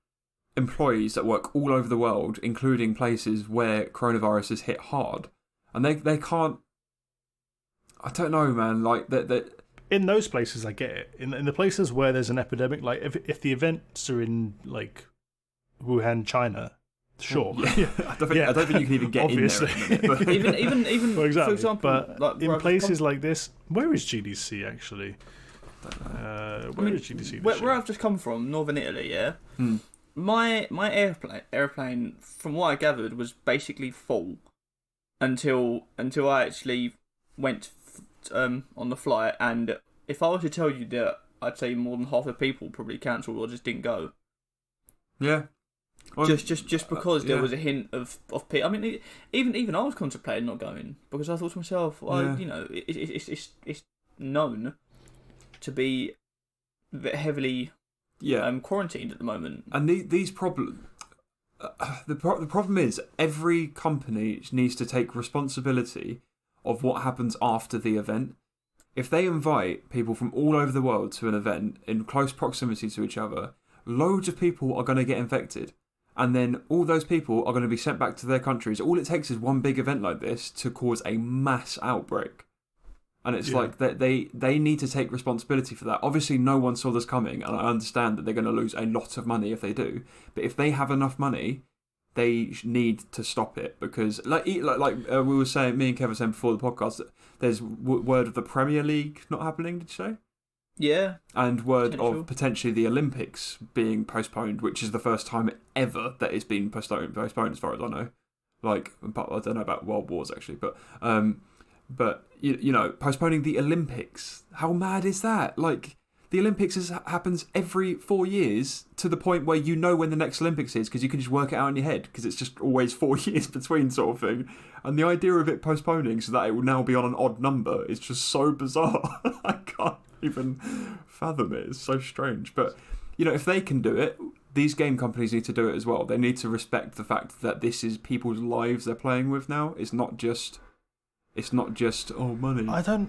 employees that work all over the world, including places where coronavirus has hit hard. And they can't. I don't know, man. Like that. In those places, I get it. In the places where there's an epidemic, like if the events are in like Wuhan, China, sure. Yeah. I don't think you can even get obviously. in there. But even well, exactly. For example, but like, in places like this, where is GDC actually? Where is GDC? Where I've just come from, Northern Italy. Yeah. My airplane, from what I gathered, was basically full. Until I actually went on the flight, and if I were to tell you that, I'd say more than half the people probably cancelled or just didn't go. Yeah, well, just because there was a hint of people. I mean, even I was contemplating not going because I thought to myself, well, you know, it's known to be heavily quarantined at the moment, and these problems. The problem is every company needs to take responsibility of what happens after the event. If they invite people from all over the world to an event in close proximity to each other, loads of people are going to get infected. And then all those people are going to be sent back to their countries. All it takes is one big event like this to cause a mass outbreak. And it's like they need to take responsibility for that. Obviously, no one saw this coming, and I understand that they're going to lose a lot of money if they do. But if they have enough money, they need to stop it because, like we were saying, me and Kevin were saying before the podcast, that there's word of the Premier League not happening. Did you say? Yeah. And word of potentially the Olympics being postponed, which is the first time ever that it's been postponed, as far as I know. Like, but I don't know about World Wars actually, but. But, you know, postponing the Olympics, how mad is that? Like, the Olympics happens every 4 years to the point where you know when the next Olympics is because you can just work it out in your head because it's just always 4 years between sort of thing. And the idea of it postponing so that it will now be on an odd number is just so bizarre. I can't even fathom it. It's so strange. But, you know, if they can do it, these game companies need to do it as well. They need to respect the fact that this is people's lives they're playing with now. It's not just money. I don't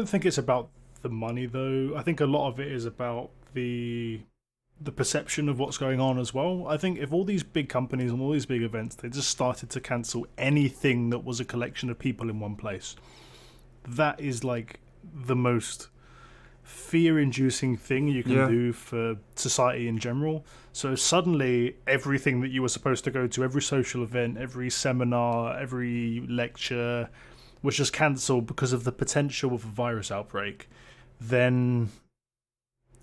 think it's about the money though. I think a lot of it is about the perception of what's going on as well. I think if all these big companies and all these big events, they just started to cancel anything that was a collection of people in one place, that is like the most fear-inducing thing you can do for society in general. So suddenly everything that you were supposed to go to, every social event, every seminar, every lecture was just cancelled because of the potential of a virus outbreak, then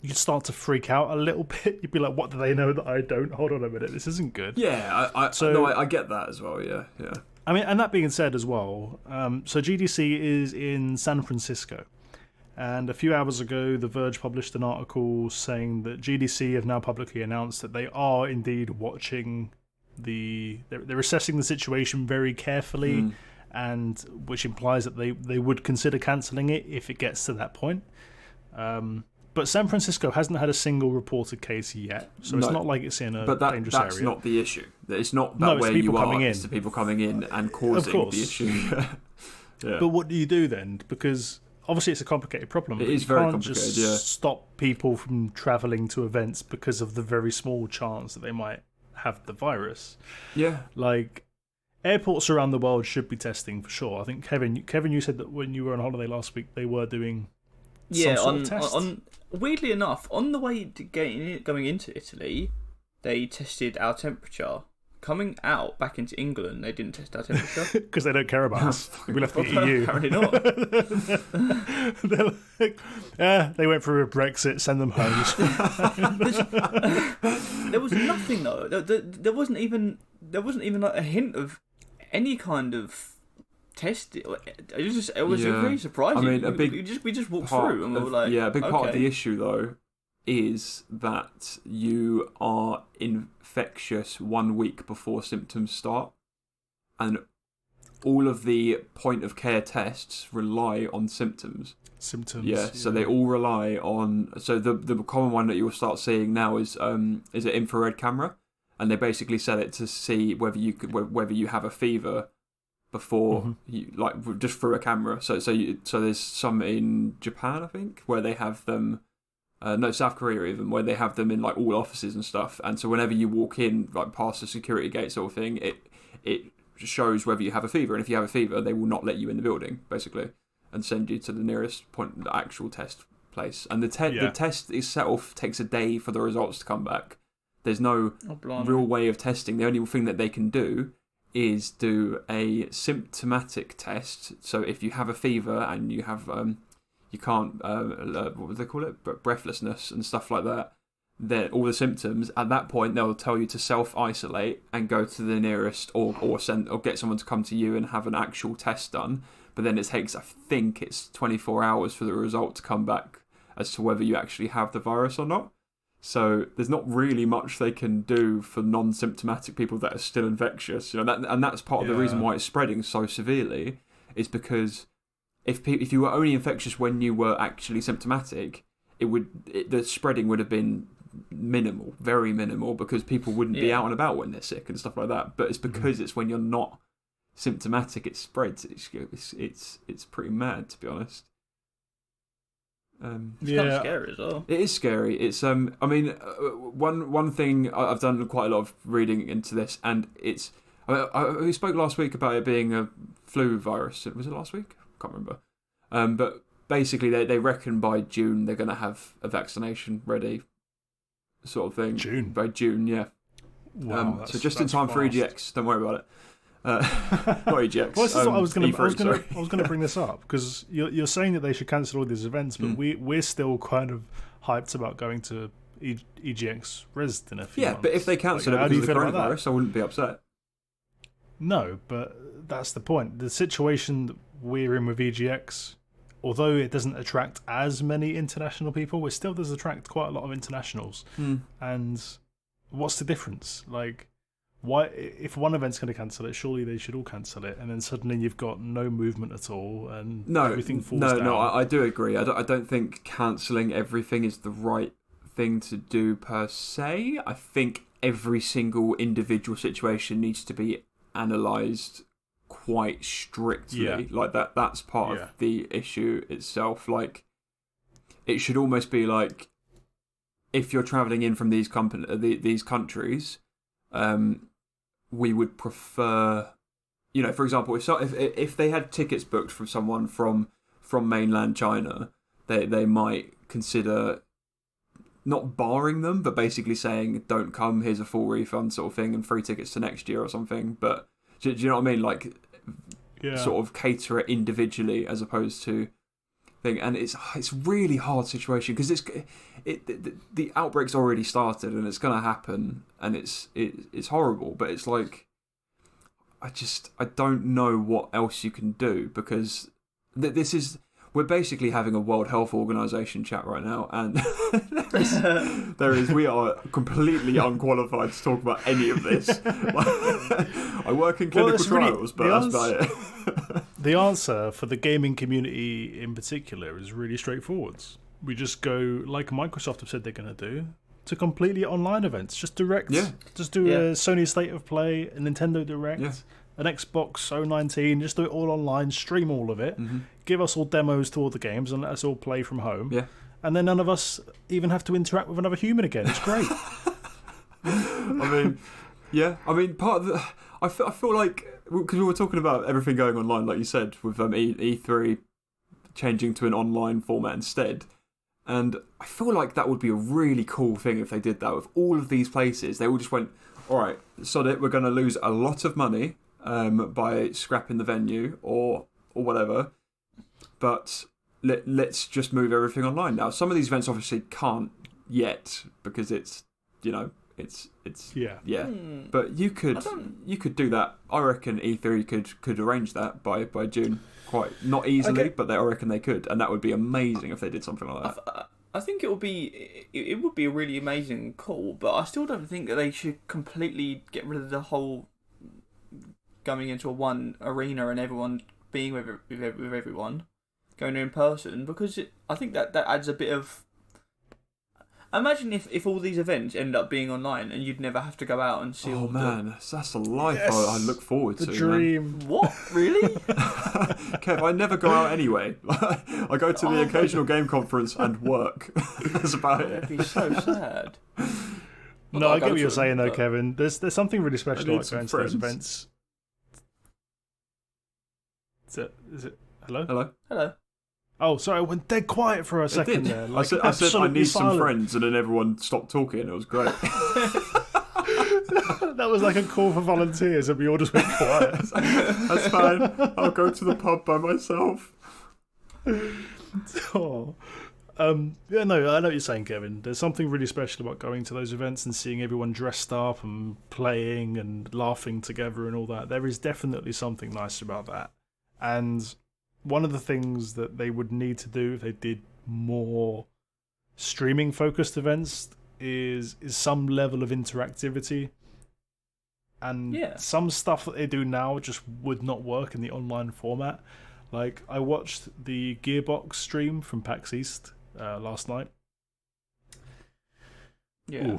you'd start to freak out a little bit. You'd be like, what do they know that I don't? Hold on a minute, this isn't good. Yeah, I get that as well, yeah. I mean, and that being said as well, so GDC is in San Francisco. And a few hours ago, The Verge published an article saying that GDC have now publicly announced that they are indeed watching they're assessing the situation very carefully, and which implies that they would consider cancelling it if it gets to that point. But San Francisco hasn't had a single reported case yet, so it's not like it's in a dangerous area. But that's not the issue. It's not about where you are. It's the people coming in and causing the issue. Yeah. But what do you do then? Because obviously it's a complicated problem. It is very complicated. You can't just stop people from travelling to events because of the very small chance that they might have the virus. Yeah. Like, airports around the world should be testing for sure. I think Kevin, you said that when you were on holiday last week, they were doing some sort of test. Weirdly enough, on the way to going into Italy, they tested our temperature. Coming out back into England, they didn't test our temperature. Because they don't care about us. We left the EU. Apparently not. They went through a Brexit, send them home. There was nothing though. There wasn't even like a hint of any kind of test. It was very surprising. I mean, we just walked through and we were like, a big part of the issue though is that you are infectious 1 week before symptoms start, and all of the point of care tests rely on symptoms. So they all rely on. So the common one that you'll start seeing now is an infrared camera, and they basically sell it to see whether you have a fever before you, like, just through a camera. So there's some in Japan, I think, where they have them. No, South Korea even, where they have them in like all offices and stuff. And so whenever you walk in, like past the security gate sort of thing, it shows whether you have a fever. And if you have a fever, they will not let you in the building, basically, and send you to the nearest point, the actual test place. And the test itself takes a day for the results to come back. There's no real way of testing. The only thing that they can do is do a symptomatic test. So if you have a fever and you have you can't, what would they call it? Breathlessness and stuff like that. Then all the symptoms, at that point, they'll tell you to self-isolate and go to the nearest, or get someone to come to you and have an actual test done. But then it takes, I think it's 24 hours for the result to come back as to whether you actually have the virus or not. So there's not really much they can do for non-symptomatic people that are still infectious. And that's part of the reason why it's spreading so severely, is because if you were only infectious when you were actually symptomatic, the spreading would have been minimal, very minimal, because people wouldn't be out and about when they're sick and stuff like that. But it's because it's when you're not symptomatic it spreads. It's pretty mad, to be honest. It's kind of scary as well. It is scary. It's I mean, one thing I've done quite a lot of reading into this, and it's we spoke last week about it being a flu virus. Was it last week? Can't remember. But basically, they reckon by June they're going to have a vaccination ready, sort of thing. By June, yeah. Wow. So just in time for EGX. Don't worry about it. Not EGX. Well, this is what I was going to bring this up, because you're saying that they should cancel all these events, but we're still kind of hyped about going to EGX Res in a few months. But if they cancel it because of the coronavirus, I wouldn't be upset. No, but that's the point. The situation that we're in with EGX, although it doesn't attract as many international people, it still does attract quite a lot of internationals. And what's the difference? Like, why? If one event's going to cancel it, surely they should all cancel it, and then suddenly you've got no movement at all, and everything falls down. No, I do agree. I don't think cancelling everything is the right thing to do per se. I think every single individual situation needs to be analysed quite strictly. Like that's part of the issue itself. Like, it should almost be like, if you're travelling in from these countries, we would prefer, for example, if they had tickets booked from someone from mainland China, they might consider not barring them, but basically saying, don't come, here's a full refund sort of thing, and free tickets to next year or something. But do you know what I mean? Like, sort of cater it individually as opposed to thing. And it's a really hard situation, because the outbreak's already started and it's going to happen, and it's horrible. But it's like, I don't know what else you can do, because this is we're basically having a World Health Organization chat right now, and we are completely unqualified to talk about any of this. I work in clinical trials, but that's about it. The answer for the gaming community in particular is really straightforward. We just go, like Microsoft have said they're going to do, to completely online events. Just direct. Yeah. Just do a Sony State of Play, a Nintendo Direct, an Xbox 019. Just do it all online, stream all of it, give us all demos to all the games, and let us all play from home. Yeah. And then none of us even have to interact with another human again. It's great. I mean, part of the... I feel like... Because we were talking about everything going online, like you said, with E3 changing to an online format instead. And I feel like that would be a really cool thing if they did that with all of these places. They all just went, all right, sod it, we're going to lose a lot of money by scrapping the venue or whatever. But let's just move everything online. Now, some of these events obviously can't yet because it's, it's But you could do that. I reckon E3 could arrange that by June. Quite not easily, but I reckon they could, and that would be amazing if they did something like that. I think it would be a really amazing call, but I still don't think that they should completely get rid of the whole going into a one arena and everyone being with everyone going in person, because I think that adds a bit of... Imagine if all these events end up being online and you'd never have to go out and see all that's the life I look forward to. The dream. Man. What? Really? Kev, I never go out anyway. I go to the occasional game conference and work. That's about it. It'd be so sad. No, I get what you're saying though, Kevin. There's something really special about going to those events. Is it? Hello? Hello. Oh, sorry, I went dead quiet for a second there. I said I need silent. some friends, and then everyone stopped talking. It was great. That was like a call for volunteers, and we all just went quiet. That's fine. I'll go to the pub by myself. Oh. I know what you're saying, Kevin. There's something really special about going to those events and seeing everyone dressed up and playing and laughing together and all that. There is definitely something nice about that. And one of the things that they would need to do if they did more streaming-focused events is some level of interactivity. And some stuff that they do now just would not work in the online format. Like, I watched the Gearbox stream from PAX East last night. Yeah.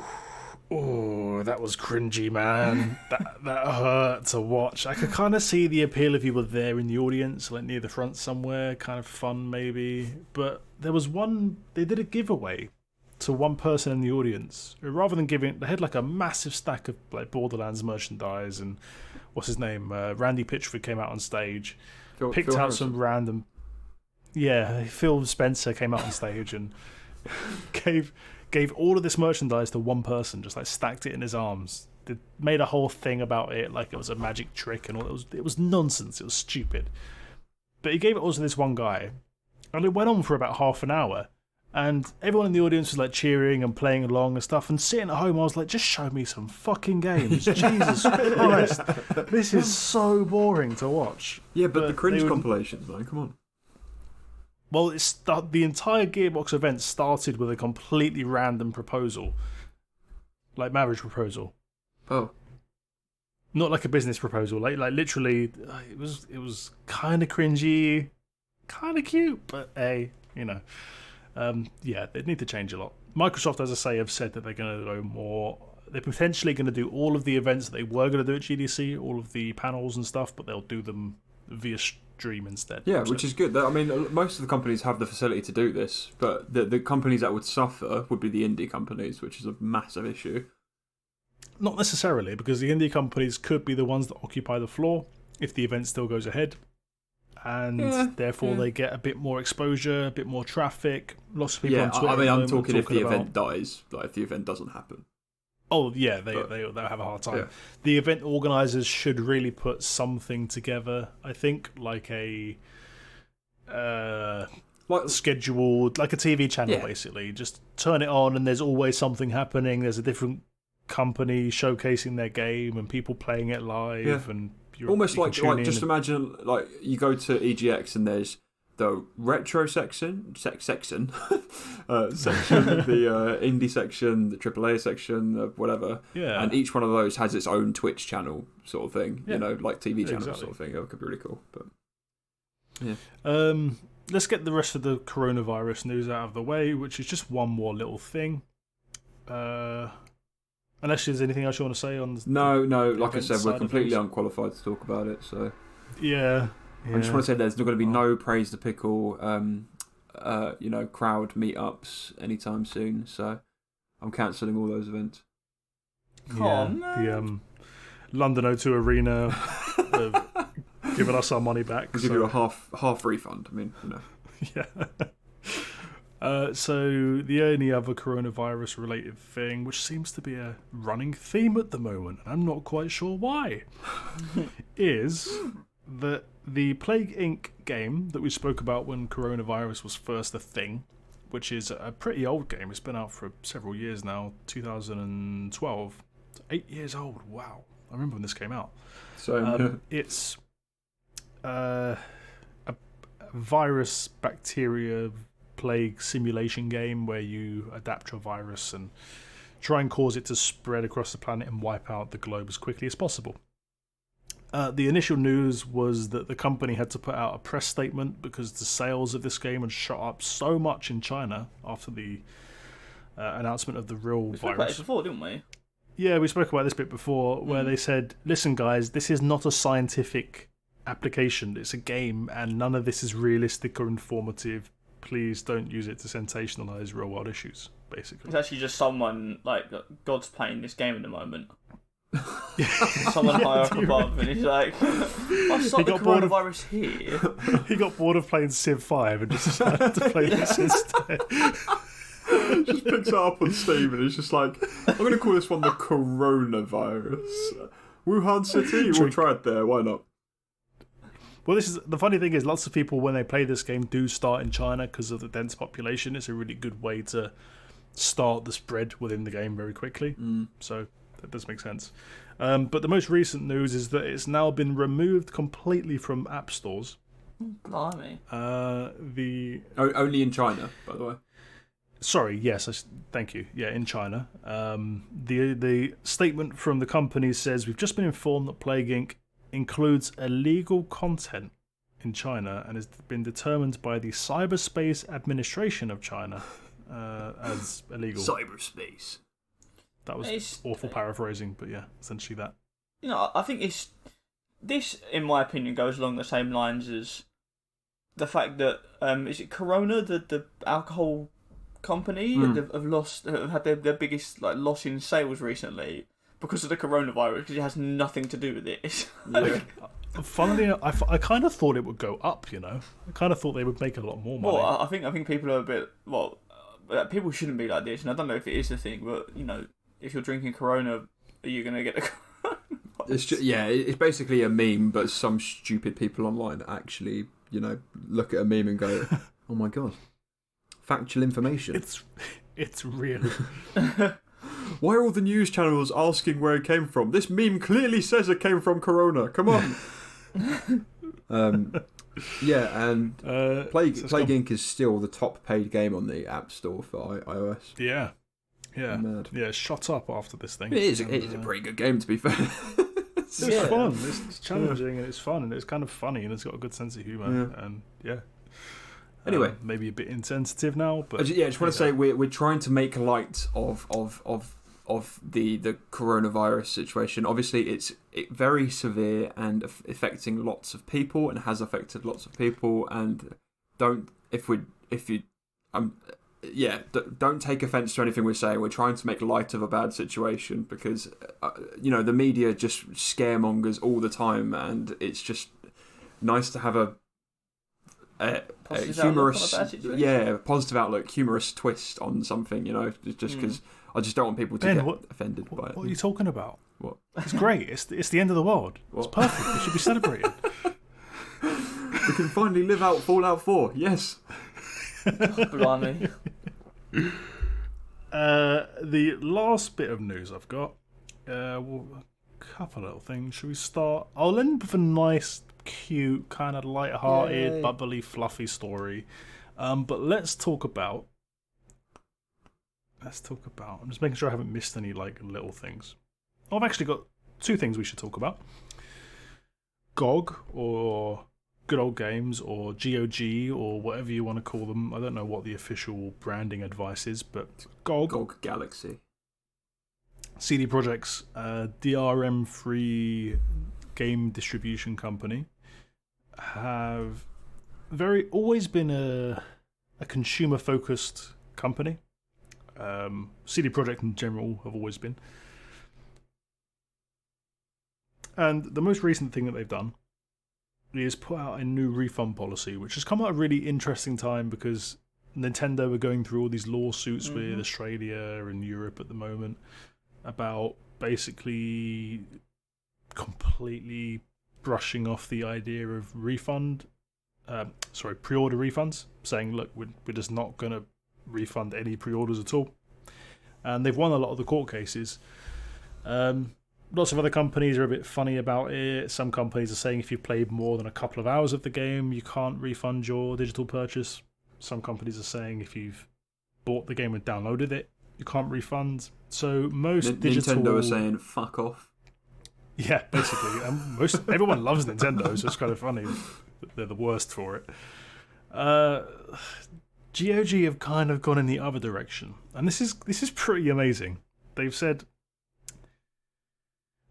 Oh, that was cringy, man. that hurt to watch. I could kind of see the appeal if you were there in the audience, like near the front somewhere, kind of fun maybe. But there was they did a giveaway to one person in the audience. Rather than giving, they had like a massive stack of like Borderlands merchandise and what's his name? Randy Pitchford came out on stage, picked out Harrison. Some random. Yeah, Phil Spencer came out on stage and gave all of this merchandise to one person, just like stacked it in his arms. They made a whole thing about it like it was a magic trick and all. It was nonsense. It was stupid. But he gave it all to this one guy, and it went on for about half an hour. And everyone in the audience was like cheering and playing along and stuff. And sitting at home, I was like, just show me some fucking games. Jesus Christ. This is so boring to watch. Yeah, but the cringe compilations, man, come on. Well, the entire Gearbox event started with a completely random proposal. Like marriage proposal. Oh. Not like a business proposal. Like literally, it was kind of cringy, kind of cute, but hey, they need to change a lot. Microsoft, as I say, have said that they're going to go more... They're potentially going to do all of the events that they were going to do at GDC, all of the panels and stuff, but they'll do them via stream instead. Yeah, which is good. I mean, most of the companies have the facility to do this, but the companies that would suffer would be the indie companies, which is a massive issue. Not necessarily, because the indie companies could be the ones that occupy the floor if the event still goes ahead. And therefore they get a bit more exposure, a bit more traffic, lots of people on Twitter. I mean, I'm talking if the event dies, like if the event doesn't happen. Oh, yeah, they'll have a hard time. Yeah. The event organisers should really put something together, I think, like a scheduled, like a TV channel, basically. Just turn it on and there's always something happening. There's a different company showcasing their game and people playing it live. And almost like just imagine, like, you go to EGX and there's the retro section, section, the indie section, the AAA section, whatever. Yeah. And each one of those has its own Twitch channel, sort of thing. Yeah. Like TV channel, exactly. sort of thing. It could be really cool. But yeah. Let's get the rest of the coronavirus news out of the way, which is just one more little thing. Unless there's anything else you want to say on. No. Like I said, we're completely unqualified to talk about it. So yeah. I just want to say there's not going to be no Praise the Pickle, crowd meetups anytime soon. So I'm cancelling all those events. The London O2 Arena have given us our money back. We'll give you a half refund. I mean, Yeah. So the only other coronavirus related thing, which seems to be a running theme at the moment, and I'm not quite sure why, is that the Plague Inc. game that we spoke about when coronavirus was first a thing, which is a pretty old game. It's been out for several years now, 2012. It's 8 years old. Wow. I remember when this came out. So it's a virus, bacteria, plague simulation game where you adapt your virus and try and cause it to spread across the planet and wipe out the globe as quickly as possible. The initial news was that the company had to put out a press statement because the sales of this game had shot up so much in China after the announcement of the real virus. We spoke about it before, didn't we? Yeah, we spoke about this bit before, where they said, listen guys, this is not a scientific application, it's a game, and none of this is realistic or informative. Please don't use it to sensationalise real world issues, basically. It's actually just someone, like, God's playing this game at the moment. Someone higher up above, and he's like, I'll stop the coronavirus here. He got bored of playing Civ 5 and just decided to play this instead. Just picks it up on Steam and it's just like, I'm going to call this one the coronavirus. Wuhan City, we'll try it there, why not? Well, this is the funny thing is, lots of people when they play this game do start in China because of the dense population. It's a really good way to start the spread within the game very quickly. So that does make sense. But the most recent news is that it's now been removed completely from app stores. Blimey. Only in China, by the way. Sorry, yes, thank you. Yeah, in China. The statement from the company says, we've just been informed that Plague Inc. includes illegal content in China and has been determined by the Cyberspace Administration of China as illegal. Cyberspace. That was awful paraphrasing, but yeah, essentially that. I think this, in my opinion, goes along the same lines as the fact that is it Corona, the alcohol company, have had their biggest loss in sales recently because of the coronavirus, because it has nothing to do with it. Funnily, I kind of thought it would go up. I kind of thought they would make a lot more money. Well, I think people are a bit people shouldn't be like this, and I don't know if it is the thing, but if you're drinking Corona, are you going to get the coronavirus? It's basically a meme, but some stupid people online actually look at a meme and go, oh my god, factual information. It's real. Why are all the news channels asking where it came from? This meme clearly says it came from Corona. Come on. Plague Inc. is still the top paid game on the App Store for iOS. Yeah. Mad. Yeah, it's shot up after this thing. It is a pretty good game, to be fair. It's fun. It's challenging and it's fun and it's kind of funny and it's got a good sense of humour and Anyway, maybe a bit insensitive now, but I just want to say we're trying to make light of the coronavirus situation. Obviously, it's very severe and affecting lots of people, and has affected lots of people. And don't take offence to anything we're saying. We're trying to make light of a bad situation because the media just scaremongers all the time, and it's just nice to have a humorous, positive outlook, humorous twist on something, just because I just don't want people to get offended by it. What are you talking about? What? It's great. It's the end of the world. What? It's perfect. We should be celebrating. We can finally live out Fallout 4. Yes. Blimey. The last bit of news I've got, a couple of little things. Should we start? I'll end with a nice cute, kind of light-hearted, Yay. bubbly, fluffy story. But let's talk about. I'm just making sure I haven't missed any like little things. I've actually got 2 things we should talk about. GOG, or Good Old Games, or GOG, or whatever you want to call them. I don't know what the official branding advice is, but GOG Galaxy. CD Projekt's DRM-free game distribution company have always been a consumer-focused company. CD Projekt in general have always been. And the most recent thing that they've done is put out a new refund policy, which has come at a really interesting time because Nintendo are going through all these lawsuits with Australia and Europe at the moment about basically completely brushing off the idea of pre-order refunds, saying, look, we're just not going to refund any pre-orders at all. And they've won a lot of the court cases. Lots of other companies are a bit funny about it. Some companies are saying if you've played more than a couple of hours of the game, you can't refund your digital purchase. Some companies are saying if you've bought the game and downloaded it, you can't refund. So most digital... Nintendo are saying fuck off. Yeah, basically. Everyone loves Nintendo, so it's kind of funny. They're the worst for it. GOG have kind of gone in the other direction. And this is pretty amazing. They've said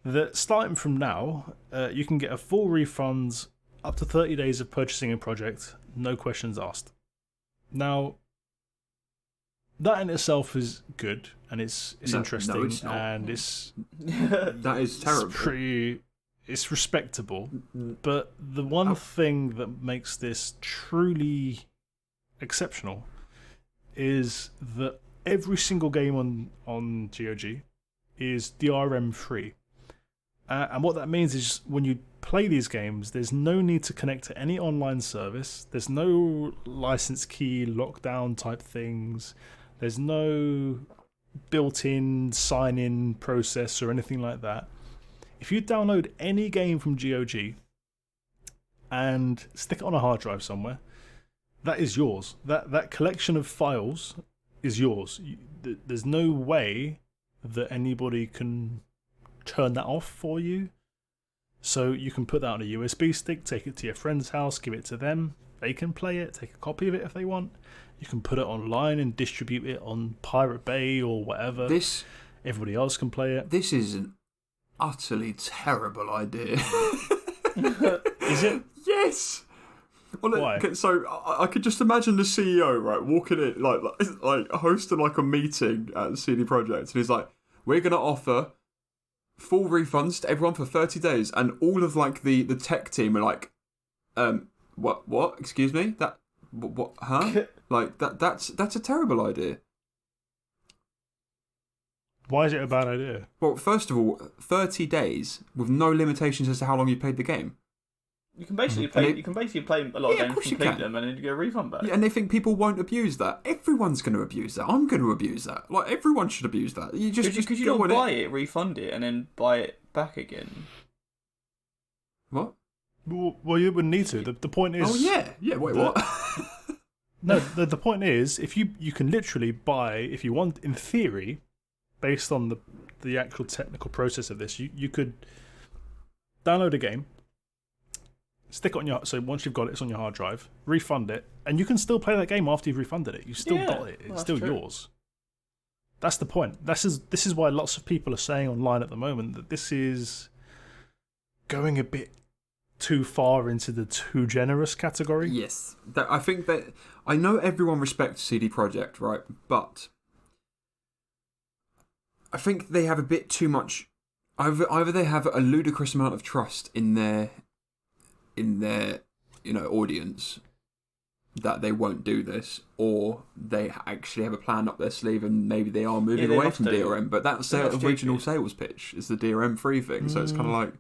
that starting from now, you can get a full refund up to 30 days of purchasing a project, no questions asked. Now, that in itself is good, and it's interesting, no, it's not. and it's that is terrible. It's respectable, but the one thing that makes this truly exceptional is that every single game on GOG is DRM free. And what that means is when you play these games, there's no need to connect to any online service. There's no license key lockdown type things. There's no built-in sign-in process or anything like that. If you download any game from GOG and stick it on a hard drive somewhere, that is yours. That collection of files is yours. There's no way that anybody can turn that off for you. So you can put that on a USB stick, take it to your friend's house, give it to them. They can play it, take a copy of it if they want. You can put it online and distribute it on Pirate Bay or whatever. Everybody else can play it. This is an utterly terrible idea. Is it? Yes. Well, why? So I could just imagine the CEO, right, walking in, like hosting like a meeting at CD Projekt, and he's like, "We're going to offer full refunds to everyone for 30 days," and all of like the tech team are like, what? Excuse me? What? Huh? Like that's a terrible idea. Why is it a bad idea? Well, first of all, 30 days with no limitations as to how long you played the game. You can basically play. You can basically play a lot of games, complete them, and then you get a refund back. Yeah, and they think people won't abuse that. Everyone's going to abuse that. I'm going to abuse that. Like everyone should abuse that. You just could you not buy it, refund it, and then buy it back again? What? Well, you wouldn't need to. The point is. Oh yeah. Wait, what? No, the point is, if you can literally buy, if you want, in theory, based on the actual technical process of this, you could download a game, stick it on your, so once you've got it, it's on your hard drive, refund it, and you can still play that game after you've refunded it. You've still got it. It's still yours. That's the point. This is why lots of people are saying online at the moment that this is going a bit too far into the too generous category. Yes. I think that I know everyone respects CD Projekt, right? But I think they have a bit too much. Either they have a ludicrous amount of trust in their audience that they won't do this, or they actually have a plan up their sleeve and maybe they are moving away from DRM. But that's their original sales pitch. It's the DRM free thing. So it's kind of like,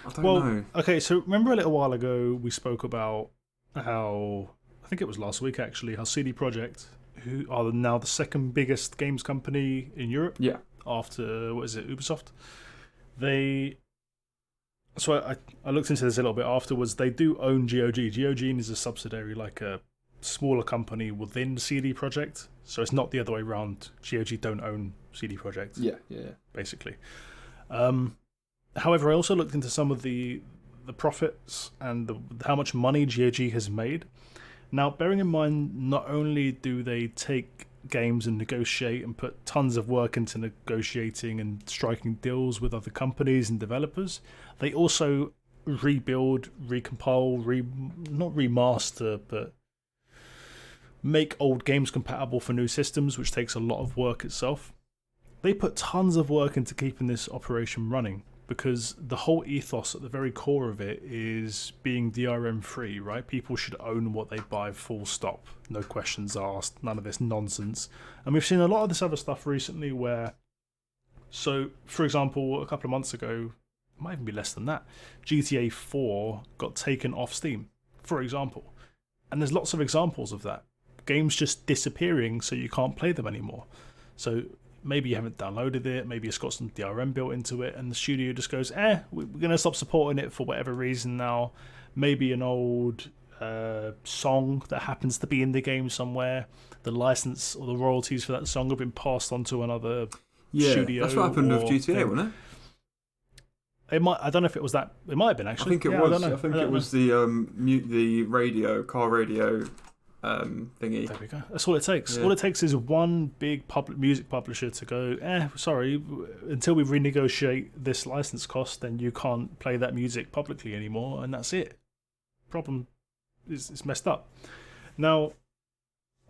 I don't know. Okay, so remember a little while ago we spoke about how, I think it was last week actually, how CD Projekt, who are now the second biggest games company in Europe, after, what is it, Ubisoft, they So I looked into this a little bit afterwards. They do own GOG. GOG is a subsidiary, like a smaller company within CD Projekt. So it's not the other way around. GOG don't own CD Projekt. Yeah. Basically. However, I also looked into some of the profits and how much money GOG has made. Now, bearing in mind, not only do they take games and negotiate and put tons of work into negotiating and striking deals with other companies and developers, they also rebuild, recompile, not remaster, but make old games compatible for new systems, which takes a lot of work itself. They put tons of work into keeping this operation running, because the whole ethos at the very core of it is being DRM free, right? People should own what they buy, full stop. No questions asked, none of this nonsense. And we've seen a lot of this other stuff recently where, so for example, a couple of months ago, it might even be less than that, GTA 4 got taken off Steam, for example. And there's lots of examples of that. Games just disappearing so you can't play them anymore. So maybe you haven't downloaded it, maybe it's got some DRM built into it, and the studio just goes, we're going to stop supporting it for whatever reason now. Maybe an old song that happens to be in the game somewhere, the license or the royalties for that song have been passed on to another studio. That's what happened with GTA, wasn't it? It might. I don't know if it was that. It might have been, actually. I think it was. I think it was the car radio thingy. There we go. That's all it takes. Yeah. All it takes is one big music publisher to go, sorry, until we renegotiate this license cost, then you can't play that music publicly anymore, and that's it. Problem is messed up. Now,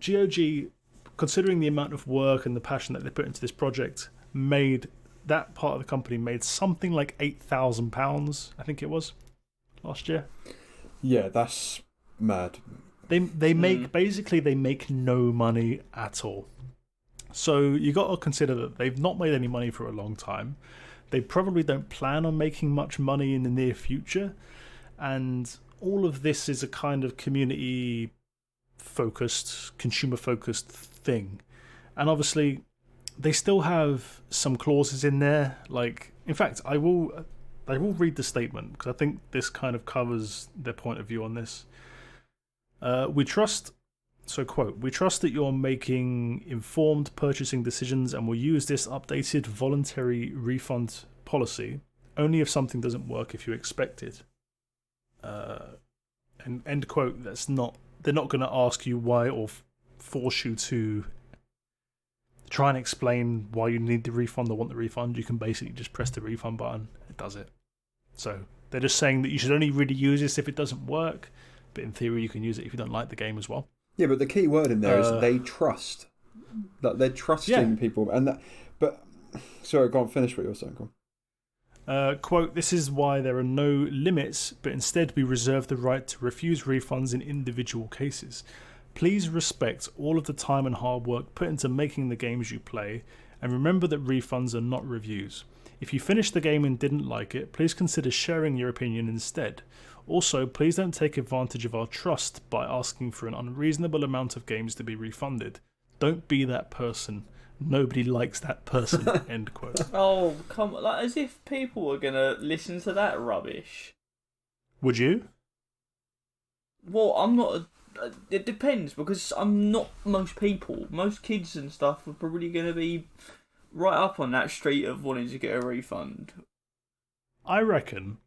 GOG, considering the amount of work and the passion that they put into this project, that part of the company made something like £8,000, I think it was, last year. Yeah, that's mad. They make no money at all. So you got to consider that they've not made any money for a long time. They probably don't plan on making much money in the near future, and all of this is a kind of community-focused, consumer-focused thing. And obviously, they still have some clauses in there. Like, in fact, I will read the statement because I think this kind of covers their point of view on this. We trust that you're making informed purchasing decisions and will use this updated voluntary refund policy only if something doesn't work if you expect it. And end quote. They're not going to ask you why or force you to try and explain why you need the refund or want the refund. You can basically just press the refund button. It does it. So they're just saying that you should only really use this if it doesn't work. But in theory, you can use it if you don't like the game as well. Yeah, but the key word in there is they trust. That they're trusting people, and that. But sorry, go on. Finish what you were saying. Go on. Quote: "This is why there are no limits, but instead we reserve the right to refuse refunds in individual cases. Please respect all of the time and hard work put into making the games you play, and remember that refunds are not reviews. If you finished the game and didn't like it, please consider sharing your opinion instead. Also, please don't take advantage of our trust by asking for an unreasonable amount of games to be refunded. Don't be that person. Nobody likes that person." End quote. Oh, come on. Like, as if people were going to listen to that rubbish. Would you? Well, I'm not... It depends, because I'm not most people. Most kids and stuff are probably going to be right up on that street of wanting to get a refund. I reckon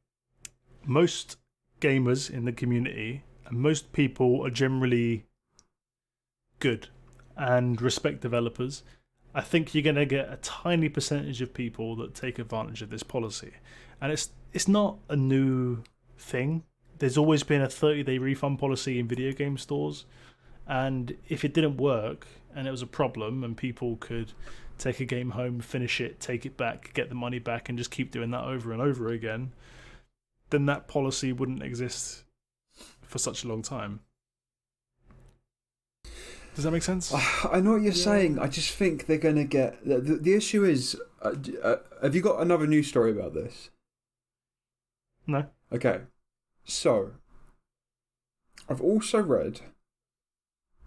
most gamers in the community and most people are generally good and respect developers. I think you're going to get a tiny percentage of people that take advantage of this policy. And it's not a new thing. There's always been a 30-day refund policy in video game stores. And if it didn't work and it was a problem and people could take a game home, finish it, take it back, get the money back, and just keep doing that over and over again, then that policy wouldn't exist for such a long time. Does that make sense? I know what you're saying. I just think they're going to get... The issue is... have you got another news story about this? No. Okay. So, I've also read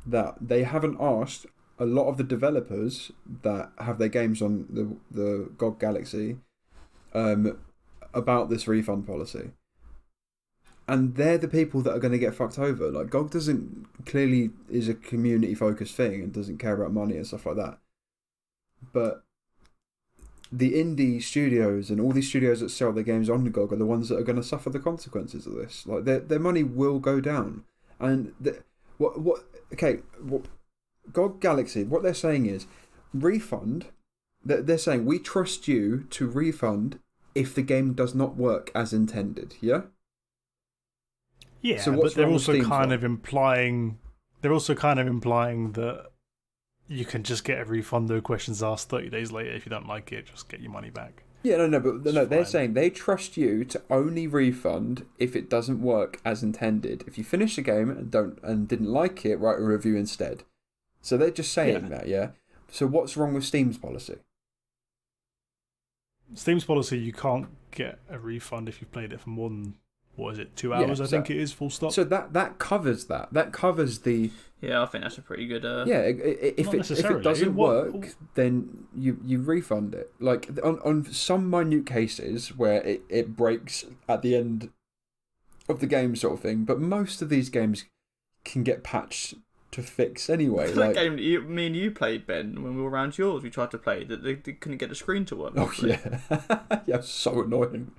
that they haven't asked a lot of the developers that have their games on the GOG Galaxy about this refund policy. And they're the people that are going to get fucked over. Like, GOG clearly is a community-focused thing and doesn't care about money and stuff like that. But the indie studios and all these studios that sell their games on GOG are the ones that are going to suffer the consequences of this. Like, their money will go down. And GOG Galaxy, what they're saying is, refund. They're saying, we trust you to refund if the game does not work as intended, yeah? Yeah, so but they're also kind of implying that you can just get a refund, no questions asked 30 days later. If you don't like it, just get your money back. Yeah, they're saying they trust you to only refund if it doesn't work as intended. If you finish the game and didn't like it, write a review instead. So they're just saying that, yeah? So what's wrong with Steam's policy? Steam's policy, you can't get a refund if you've played it for more than, 2 hours, I think it is, full stop. So that covers that. That covers the... Yeah, I think that's a pretty good... if it doesn't work, then you refund it. Like, on some minute cases where it breaks at the end of the game sort of thing, but most of these games can get patched to fix anyway. That game me and you played, Ben, when we were around yours, we tried to play, that they couldn't get the screen to work. Oh, yeah. Yeah, so annoying.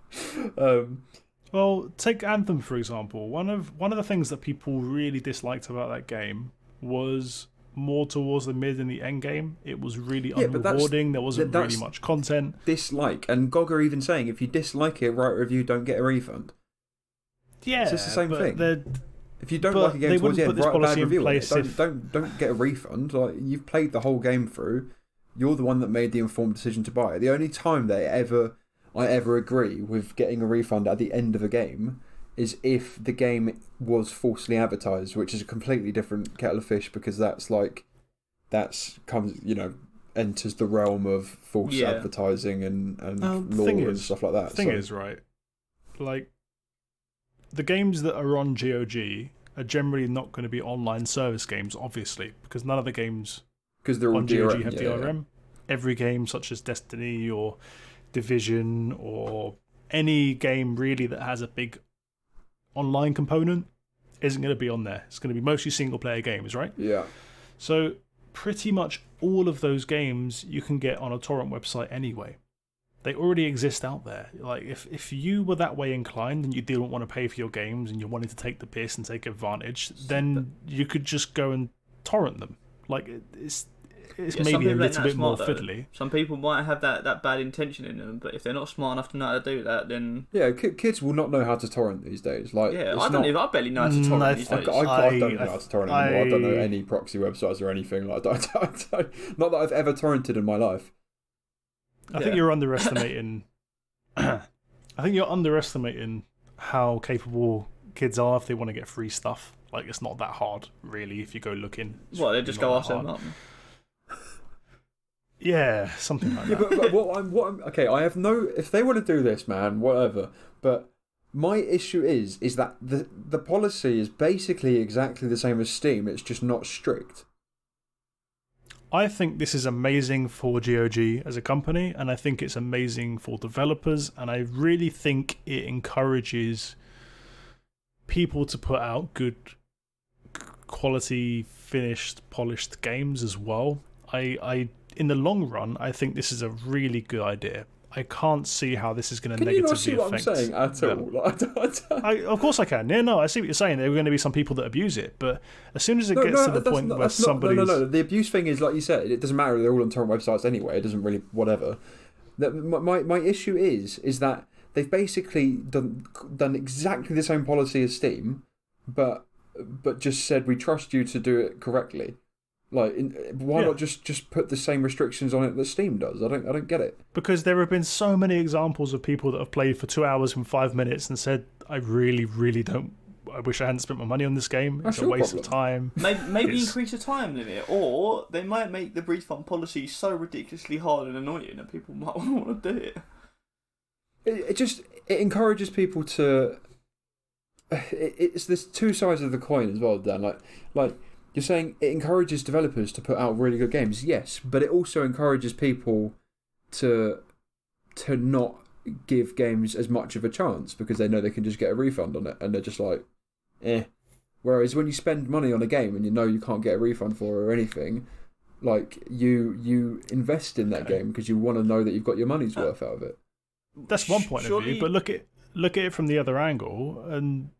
Well, take Anthem, for example. One of the things that people really disliked about that game was more towards the mid and the end game. It was really unrewarding. There wasn't really much content. Dislike. And GOG are even saying, if you dislike it, write a review, don't get a refund. Yeah. So it's the same thing. If you don't like a game towards the end, write a bad review on it. Don't get a refund. Like, you've played the whole game through. You're the one that made the informed decision to buy it. The only time I ever agree with getting a refund at the end of a game is if the game was falsely advertised, which is a completely different kettle of fish, because enters the realm of false advertising and law and stuff like that. The thing is, right, like, the games that are on GOG are generally not going to be online service games, obviously, because none of the games they're all on DRM, GOG have DRM. Every game, such as Destiny or Division or any game really that has a big online component, isn't going to be on there. It's going to be mostly single player games, right? Yeah. So pretty much all of those games you can get on a torrent website anyway. They already exist out there. Like, if you were that way inclined and you didn't want to pay for your games and you wanted to take the piss and take advantage, then you could just go and torrent them. Like, it's maybe a little bit more fiddly. Some people might have that bad intention in them, but if they're not smart enough to know how to do that, then... Yeah, kids will not know how to torrent these days. Like, yeah, I barely know how to torrent these days. I don't know how to torrent anymore. I don't know any proxy websites or anything. Like, not that I've ever torrented in my life. I think you're underestimating... I think you're underestimating how capable kids are if they want to get free stuff. Like, it's not that hard, really, if you go looking. Well, they just go ask their mum. Yeah, something like that. But okay, I have no... If they want to do this, man, whatever. But my issue is that the policy is basically exactly the same as Steam. It's just not strict. I think this is amazing for GOG as a company, and I think it's amazing for developers, and I really think it encourages people to put out good quality, finished, polished games as well. In the long run, I think this is a really good idea. I can't see how this is going to negatively affect. Can you not see what I'm saying at all? Of course I can. Yeah, no, I see what you're saying. There are going to be some people that abuse it, but as soon as it gets to the point where somebody's... No. The abuse thing is, like you said, it doesn't matter. They're all on torrent websites anyway. It doesn't really... Whatever. My issue is that they've basically done exactly the same policy as Steam, but just said, we trust you to do it correctly. Like, why not just put the same restrictions on it that Steam does? I don't get it. Because there have been so many examples of people that have played for 2 hours and 5 minutes and said, I really, really don't... I wish I hadn't spent my money on this game. It's a waste of time. Maybe increase the time limit, or they might make the refund policy so ridiculously hard and annoying that people might want to do it. It encourages people to... There's two sides of the coin as well, Dan. Like you're saying, it encourages developers to put out really good games, yes, but it also encourages people to not give games as much of a chance because they know they can just get a refund on it, and they're just like, eh. Whereas when you spend money on a game and you know you can't get a refund for it or anything, like you invest in that game because you want to know that you've got your money's worth out of it. That's one point of view, but look at it from the other angle, and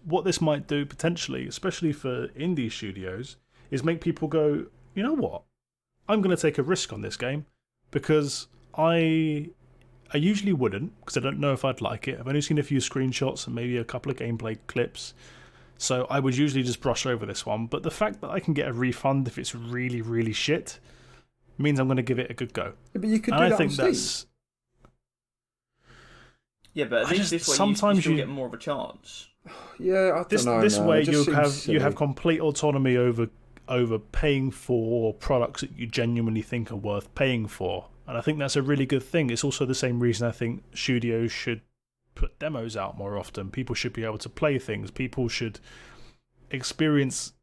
what this might do potentially, especially for indie studios, is make people go, you know what, I'm going to take a risk on this game because I usually wouldn't, because I don't know if I'd like it. I've only seen a few screenshots and maybe a couple of gameplay clips, so I would usually just brush over this one. But the fact that I can get a refund if it's really, really shit means I'm going to give it a good go. Yeah, but you could do that on Steam. Yeah, but at least this way you still get more of a chance. Yeah, I don't know. This way you have complete autonomy over paying for products that you genuinely think are worth paying for. And I think that's a really good thing. It's also the same reason I think studios should put demos out more often. People should be able to play things. People should experience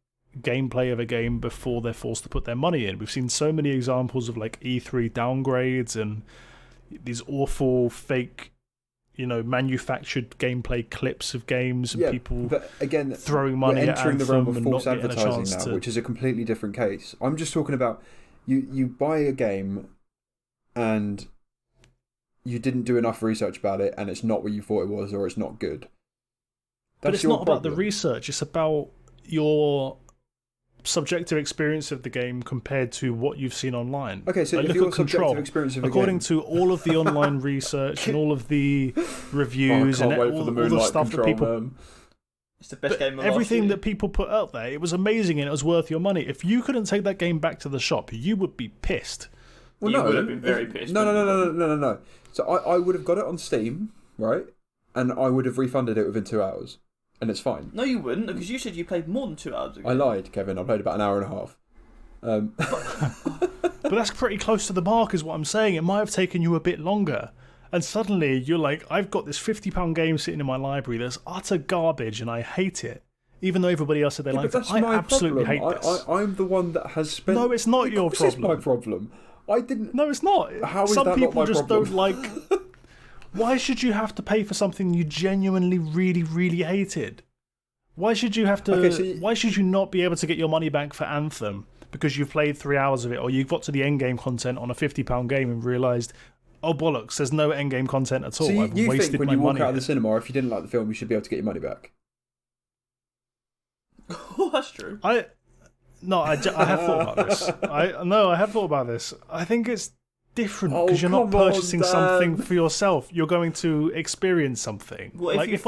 gameplay of a game before they're forced to put their money in. We've seen so many examples of like E3 downgrades and these awful fake, manufactured gameplay clips of games and people but again, throwing money at entering the realm of and false not getting a advertising chance now, which is a completely different case. I'm just talking about you buy a game and you didn't do enough research about it and it's not what you thought it was, or it's not good. But it's not about the research, it's about your subjective experience of the game compared to what you've seen online. Okay, so if your subjective experience of a according game... to all of the online research and all of the reviews and all the stuff that people... It's the best game of everything that people put out there, it was amazing and it was worth your money. If you couldn't take that game back to the shop, you would be pissed. Well, you would have been very pissed. No. So I would have got it on Steam, right? And I would have refunded it within 2 hours. And it's fine. No, you wouldn't, because you said you played more than 2 hours ago. I lied, Kevin. I played about an hour and a half. But that's pretty close to the mark, is what I'm saying. It might have taken you a bit longer. And suddenly you're like, I've got this £50 game sitting in my library that's utter garbage and I hate it. Even though everybody else said they liked it. I absolutely hate this. I'm the one that has spent... No, it's not your problem. It's my problem. I didn't... No, it's not. How is Some that people not my just problem? don't like... Why should you have to pay for something you genuinely really, really hated? Why should you have to? Okay, so why should you not be able to get your money back for Anthem because you've played 3 hours of it, or you got to the end game content on a £50 game and realised, oh bollocks, there's no end game content at all. So I've wasted think when my you walk money out of the cinema, if you didn't like the film, you should be able to get your money back? Oh, that's true. I have thought about this. I have thought about this. I think it's different because you're not purchasing something for yourself. You're going to experience something. Well, like if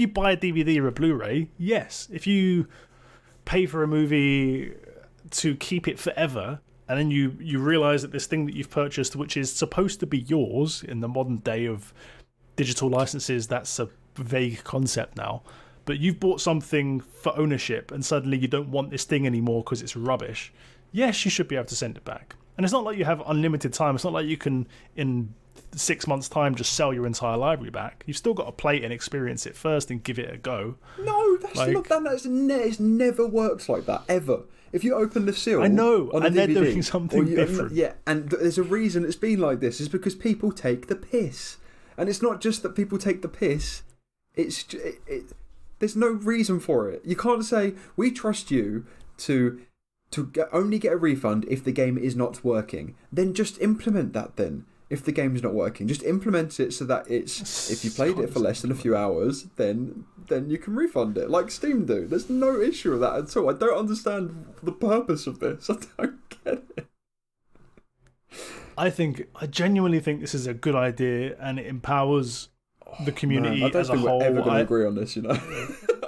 you buy a DVD or a Blu-ray, yes. If you pay for a movie to keep it forever, and then you realise that this thing that you've purchased, which is supposed to be yours in the modern day of digital licenses, that's a vague concept now. But you've bought something for ownership, and suddenly you don't want this thing anymore because it's rubbish. Yes, you should be able to send it back. And it's not like you have unlimited time. It's not like you can, in 6 months' time, just sell your entire library back. You've still got to play it and experience it first and give it a go. No, that's not that. It's never works like that, ever. If you open the seal, I know, on a and DVD, they're doing something different. Yeah, and there's a reason it's been like this. Is because people take the piss, and it's not just that people take the piss. There's no reason for it. You can't say we trust you to only get a refund if the game is not working. Then just implement that then. If the game's not working, just implement it so that it's if you played it for less than a few hours, then you can refund it like Steam do. There's no issue with that at all. I don't understand the purpose of this. I don't get it. I genuinely think this is a good idea and it empowers the community as a whole. I don't think we're ever going to agree on this,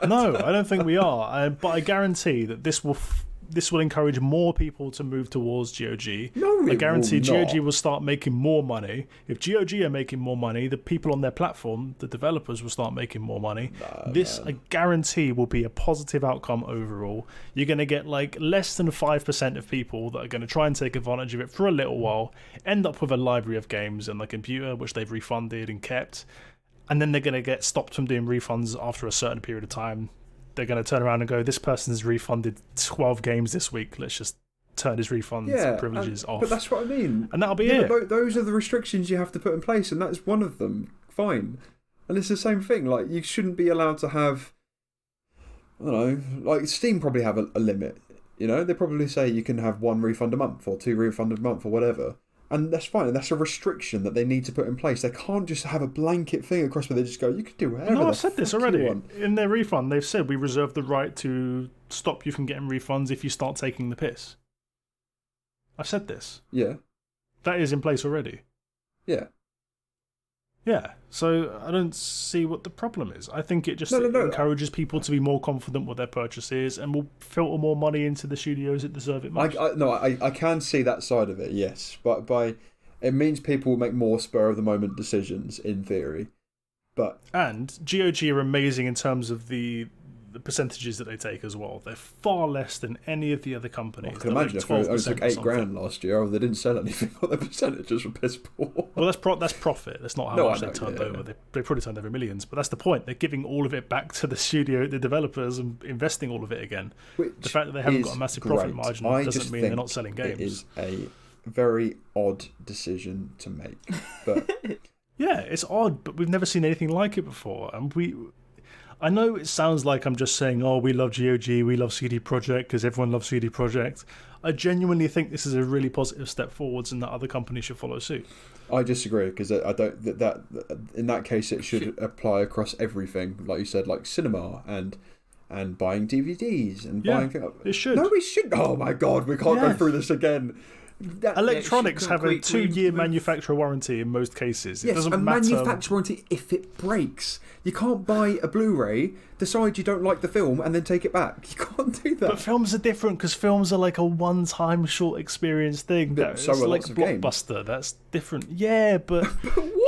No, I don't think we are. But I guarantee that this will encourage more people to move towards GOG. No, I guarantee GOG will start making more money. If GOG are making more money, the people on their platform, the developers, will start making more money. I guarantee, will be a positive outcome overall. You're going to get like less than 5% of people that are going to try and take advantage of it for a little while, end up with a library of games on the computer, which they've refunded and kept, and then they're going to get stopped from doing refunds after a certain period of time. They're going to turn around and go, this person's refunded 12 games this week. Let's just turn his refund privileges off. But that's what I mean. And that'll be it. Those are the restrictions you have to put in place, and that's one of them. Fine. And it's the same thing. Like, you shouldn't be allowed to have, I don't know, like Steam probably have a limit. You know, they probably say you can have 1 refund a month or 2 refund a month or whatever. And that's fine. And that's a restriction that they need to put in place. They can't just have a blanket thing across where they just go, you can do whatever. No, I've said this already. In their refund, they've said we reserve the right to stop you from getting refunds if you start taking the piss. I've said this. Yeah. That is in place already. Yeah. Yeah, so I don't see what the problem is. I think it just encourages people to be more confident with their purchases and will filter more money into the studios that deserve it most. I can see that side of it, yes. But it means people will make more spur-of-the-moment decisions, in theory. And GOG are amazing in terms of the percentages that they take as well. They're far less than any of the other companies. I can imagine if they only took $8,000 last year, or they didn't sell anything, or their percentages were piss poor. Well, that's profit. That's not how much they turned over. Yeah. They probably turned over millions, but that's the point. They're giving all of it back to the studio, the developers, and investing all of it again. The fact that they haven't got a massive profit margin doesn't mean they're not selling games. It is a very odd decision to make. But yeah, it's odd, but we've never seen anything like it before, and I know it sounds like I'm just saying, we love GOG, we love CD Projekt because everyone loves CD Projekt. I genuinely think this is a really positive step forwards and that other companies should follow suit. I disagree because I don't that in that case it should apply across everything, like you said, like cinema and buying DVDs and buying. It should. No, we should. Oh my God, we can't go through this again. Electronics have a 2-year manufacturer warranty in most cases. It doesn't matter. Manufacturer warranty if it breaks. You can't buy a Blu-ray, decide you don't like the film, and then take it back. You can't do that. But films are different because films are like a one-time short experience thing. It's like Blockbuster. That's different. Yeah, but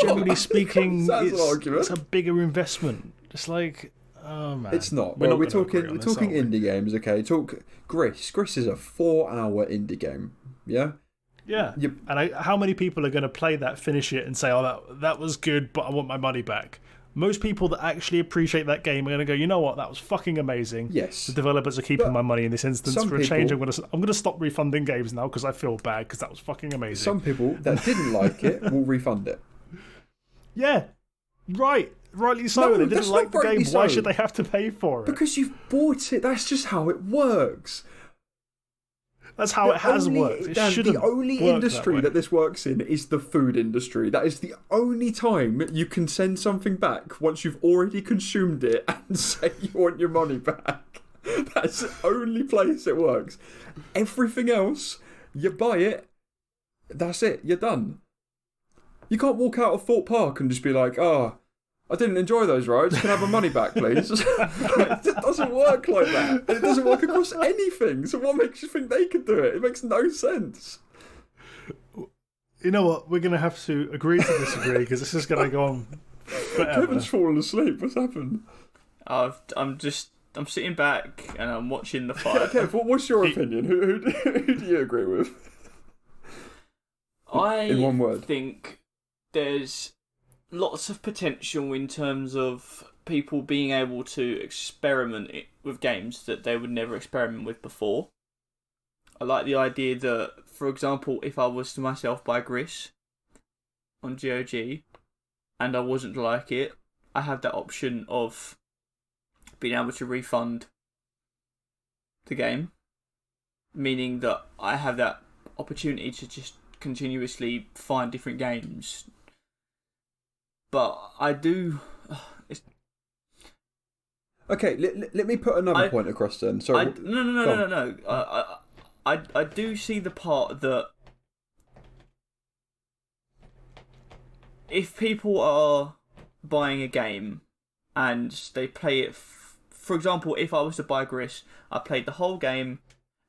generally speaking, it's a bigger investment. It's like, oh man, it's not. We're talking indie games. Okay, talk Gris. Gris is a 4-hour indie game. Yeah. Yeah. And how many people are going to play that, finish it, and say, that was good, but I want my money back? Most people that actually appreciate that game are going to go, you know what, that was fucking amazing. Yes. The developers are keeping my money in this instance. For a change, I'm going to stop refunding games now because I feel bad because that was fucking amazing. Some people that didn't like it will refund it. Yeah. Right. Rightly so. They didn't like the game. Why should they have to pay for it? Because you've bought it. That's just how it works. That's how it has worked. The only industry that this works in is the food industry. That is the only time you can send something back once you've already consumed it and say you want your money back. That's the only place it works. Everything else, you buy it, that's it, you're done. You can't walk out of Thorpe Park and just be like, I didn't enjoy those rides. Can I have my money back, please? It doesn't work like that. It doesn't work across anything. So what makes you think they can do it? It makes no sense. You know what? We're going to have to agree to disagree because this is going to go on forever. Kevin's fallen asleep. What's happened? I'm sitting back and I'm watching the fight. Kev, what's your opinion? Who do you agree with? In one word. I think there's lots of potential in terms of people being able to experiment with games that they would never experiment with before. I like the idea that, for example, if I was to myself buy Gris on GOG and I wasn't to like it, I have that option of being able to refund the game, meaning that I have that opportunity to just continuously find different games. But I do. Okay, let me put another point across then. Sorry. No. I do see the part that if people are buying a game and they play it, for example, if I was to buy Gris, I played the whole game,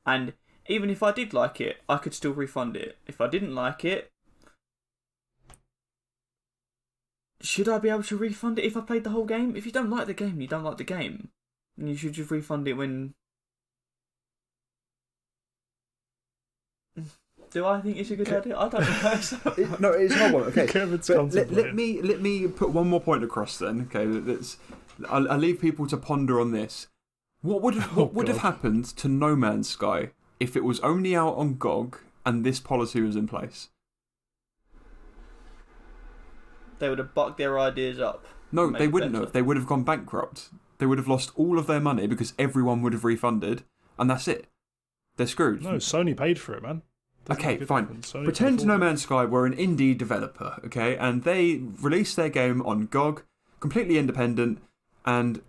and even if I did like it, I could still refund it. If I didn't like it, should I be able to refund it if I played the whole game? If you don't like the game, you don't like the game. And you should just refund it when... Do I think it's a good idea? I don't know. No, it's not one. Okay, let me put one more point across then. Okay, I'll leave people to ponder on this. What would have happened to No Man's Sky if it was only out on GOG and this policy was in place. They would have bucked their ideas up. No, they wouldn't have. They would have gone bankrupt. They would have lost all of their money because everyone would have refunded, and that's it. They're screwed. No, Sony paid for it, man. Okay, fine. Pretend No Man's Sky were an indie developer, okay, and they released their game on GOG, completely independent, and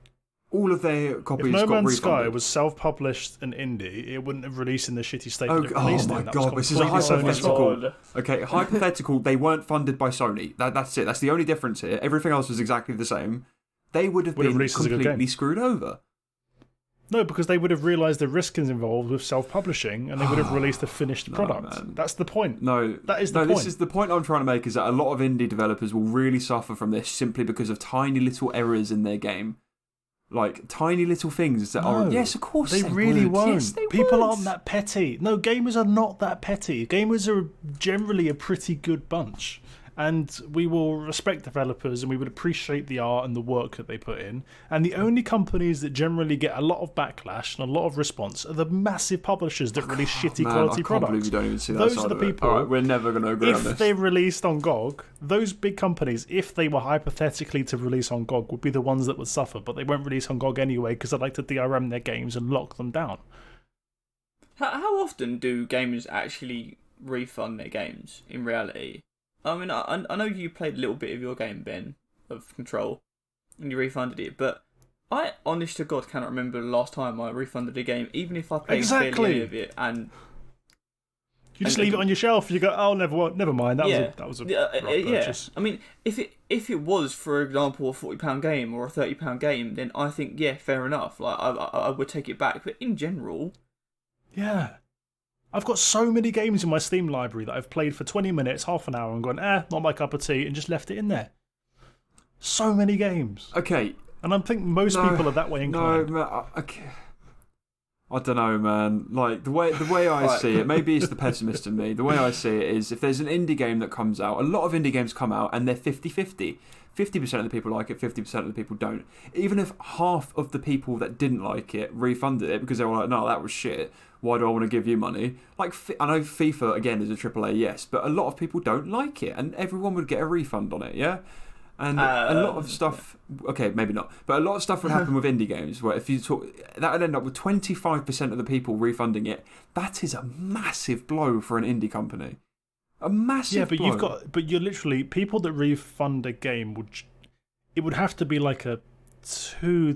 all of their copies got refunded. If No Man's Sky was self-published and indie, it wouldn't have released in the shitty state that it released in. Oh my god, this is a hypothetical. Okay, hypothetical, they weren't funded by Sony. That's it. That's the only difference here. Everything else was exactly the same. They would have been completely screwed over. No, because they would have realised the risk is involved with self-publishing, and they would have released a finished product. Man. That's the point. No, that is the point. This is the point I'm trying to make, is that a lot of indie developers will really suffer from this simply because of tiny little errors in their game. Like, tiny little things that are... Yes, of course they really would. won't. Yes, they People would. aren't that petty. No, gamers are not that petty. Gamers are generally a pretty good bunch. And we will respect developers and we would appreciate the art and the work that they put in. And the only companies that generally get a lot of backlash and a lot of response are the massive publishers that release shitty quality products. I can't believe you don't even see that Those side are the of it. people. All right, we're never going to agree on this. If they released on GOG, those big companies, if they were hypothetically to release on GOG, would be the ones that would suffer. But they won't release on GOG anyway because they'd like to DRM their games and lock them down. How often do gamers actually refund their games in reality? I mean, I know you played a little bit of your game, Ben, of Control, and you refunded it, but I, honest to God, cannot remember the last time I refunded a game, even if I played barely any of it. And you just leave it on your shelf. You go, oh, never mind. That was a rough purchase. I mean, if it was, for example, a £40 game or a £30 game, then I think, yeah, fair enough. Like I would take it back. But in general, yeah. I've got so many games in my Steam library that I've played for 20 minutes, half an hour, and gone, not my cup of tea, and just left it in there. So many games. Okay. And I think most people are that way inclined. No, okay. I don't know, man. Like, the way I see it, maybe it's the pessimist in me. The way I see it is, if there's an indie game that comes out, a lot of indie games come out, and they're 50-50. 50% of the people like it, 50% of the people don't. Even if half of the people that didn't like it refunded it because they were like, no, that was shit, why do I want to give you money? Like, I know FIFA, again, is a AAA, yes, but a lot of people don't like it, and everyone would get a refund on it, yeah? And a lot of stuff... Okay, maybe not. But a lot of stuff would happen with indie games, where if you talk... That would end up with 25% of the people refunding it. That is a massive blow for an indie company. A massive blow. But you're literally... People that refund a game it would have to be like a 0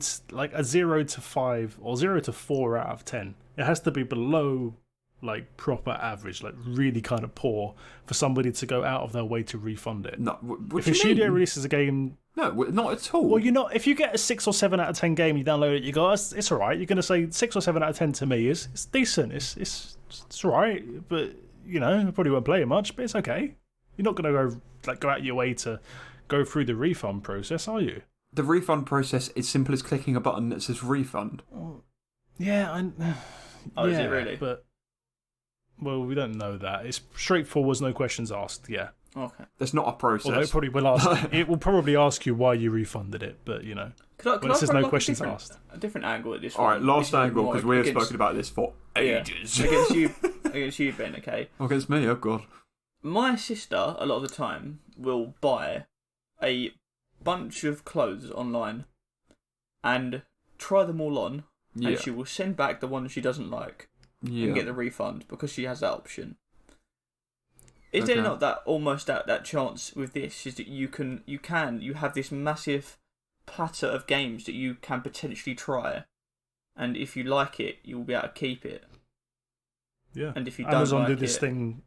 to 5 or 0 to 4 out of 10. It has to be below like proper average, like really kind of poor, for somebody to go out of their way to refund it. No, if a studio releases a game... No, not at all. Well, if you get a 6 or 7 out of 10 game, you download it, you go, it's alright. You're going to say 6 or 7 out of 10 to me is decent. It's alright, but I probably won't play it much, but it's okay. You're not going to go out your way to go through the refund process, are you? The refund process is simple as clicking a button that says refund. Yeah, is it really? But we don't know that. It's straightforward, no questions asked. Yeah. Okay. There's not a process. Although it probably will ask. It will probably ask you why you refunded it, but Could I says no questions asked. A different angle at this. All right, last angle, because we have spoken about this for ages. Yeah, against you, Ben. Okay. Against me, oh god. My sister, a lot of the time, will buy a bunch of clothes online and try them all on, and she will send back the one she doesn't like and get the refund because she has that option. Is there not that chance with this? Is that you have this massive platter of games that you can potentially try, and if you like it, you will be able to keep it. Yeah. And if you don't Amazon like did this thing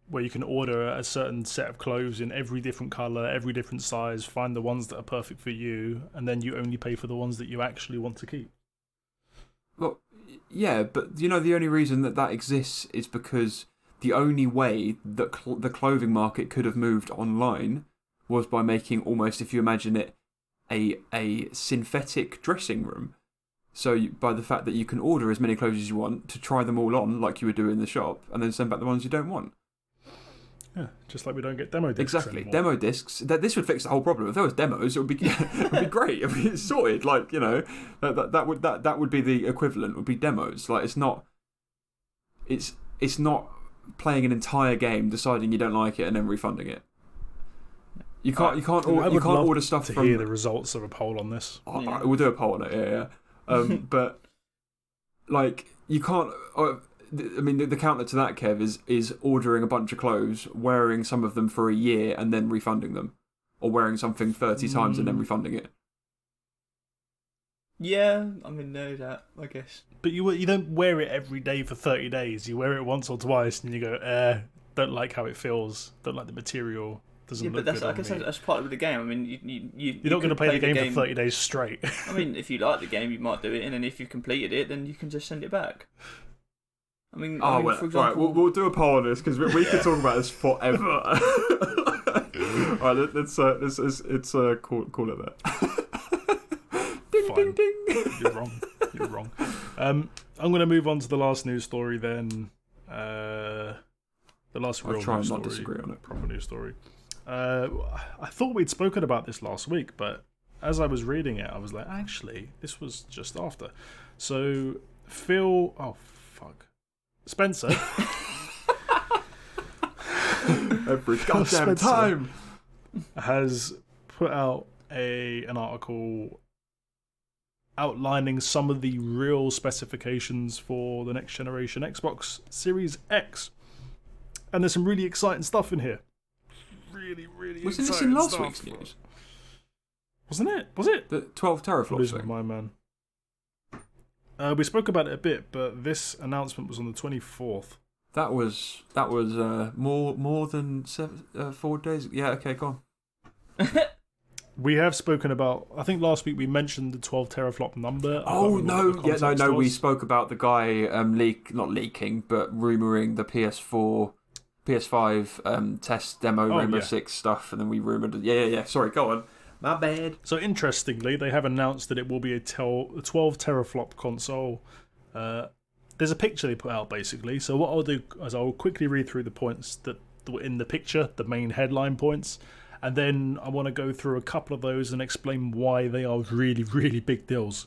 where you can order a certain set of clothes in every different colour, every different size, find the ones that are perfect for you, and then you only pay for the ones that you actually want to keep. Well, yeah, but the only reason that exists is because the only way that the clothing market could have moved online was by making almost, if you imagine it, a synthetic dressing room. So by the fact that you can order as many clothes as you want to try them all on, like you would do in the shop, and then send back the ones you don't want. Yeah, just like we don't get demo discs. Exactly, anymore. Demo discs. This would fix the whole problem. If there was demos, it would be great. I mean, it's sorted. Like that would be the equivalent. Would be demos. Like it's not. it's not playing an entire game, deciding you don't like it, and then refunding it. You can't order stuff to from. hear the results of a poll on this. We'll do a poll on it. Yeah. But like you can't. I mean, the counter to that, Kev, is ordering a bunch of clothes, wearing some of them for a year, and then refunding them, or wearing something 30 times and then refunding it. Yeah, I mean, no, that I guess. But you don't wear it every day for 30 days. You wear it once or twice, and you go, don't like how it feels. Don't like the material. Doesn't look good on me. I guess that's part of the game. I mean, you're not going to play the game for 30 days straight. I mean, if you like the game, you might do it, and then if you've completed it, then you can just send it back. I mean, for example, right, we'll do a poll on this because we could talk about this forever. All right, let's call it that. Fine. You're wrong. I'm going to move on to the last news story then. The last real news story. I'll try and not disagree on it. Proper news story. I thought we'd spoken about this last week, but as I was reading it, I was like, actually, this was just after. So, Spencer. Every goddamn time. Has put out an article outlining some of the real specifications for the next generation Xbox Series X. And there's some really exciting stuff in here. Really, really Wasn't exciting this in last stuff. week's news? Wasn't it? Was it? The 12 teraflops thing? My man. We spoke about it a bit, but this announcement was on the 24th. That was more than 4 days. Yeah, okay, go on. We have spoken about. I think last week we mentioned the 12 teraflop number. Oh no! We spoke about the guy not leaking, but rumoring the PS4, PS5 test demo Rainbow Six stuff, and then we rumored. Yeah. Sorry, go on. My bad. So interestingly, they have announced that it will be a 12 teraflop console. There's a picture they put out basically. So what I'll do is I'll quickly read through the points that were in the picture, the main headline points. And then I want to go through a couple of those and explain why they are really, really big deals.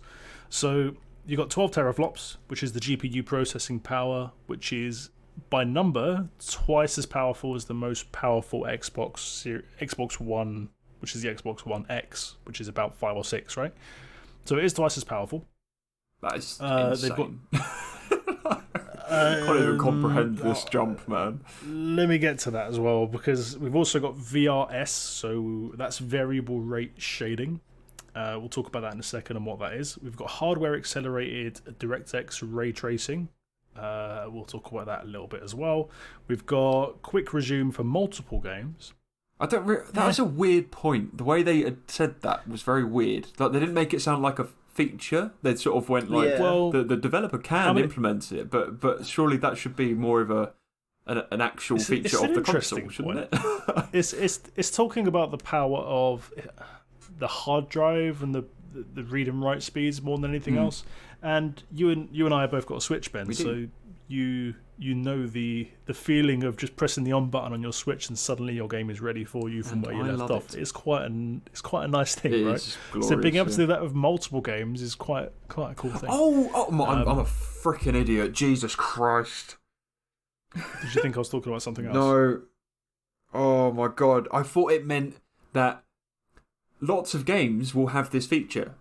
So you've got 12 teraflops, which is the GPU processing power, which is by number twice as powerful as the most powerful Xbox One, which is the Xbox One X, which is about 5 or 6, right? So it is twice as powerful. That is insane. I can't even comprehend this jump, man. Let me get to that as well, because we've also got VRS, so that's variable rate shading. We'll talk about that in a second and what that is. We've got hardware accelerated DirectX ray tracing. We'll talk about that a little bit as well. We've got quick resume for multiple games. That was a weird point. The way they had said that was very weird. Like, they didn't make it sound like a feature. They sort of went like, well, the developer can implement it, but surely that should be more of an actual feature of the console, shouldn't it? It's talking about the power of the hard drive and the read and write speeds more than anything else. And you and I have both got a Switch, Ben. So you know the feeling of just pressing the on button on your Switch and suddenly your game is ready for you from where you left off. It's quite a nice thing, right? Glorious, so being able to do that with multiple games is quite a cool thing. I'm a freaking idiot. Jesus Christ! Did you think I was talking about something else? No. Oh my God! I thought it meant that lots of games will have this feature.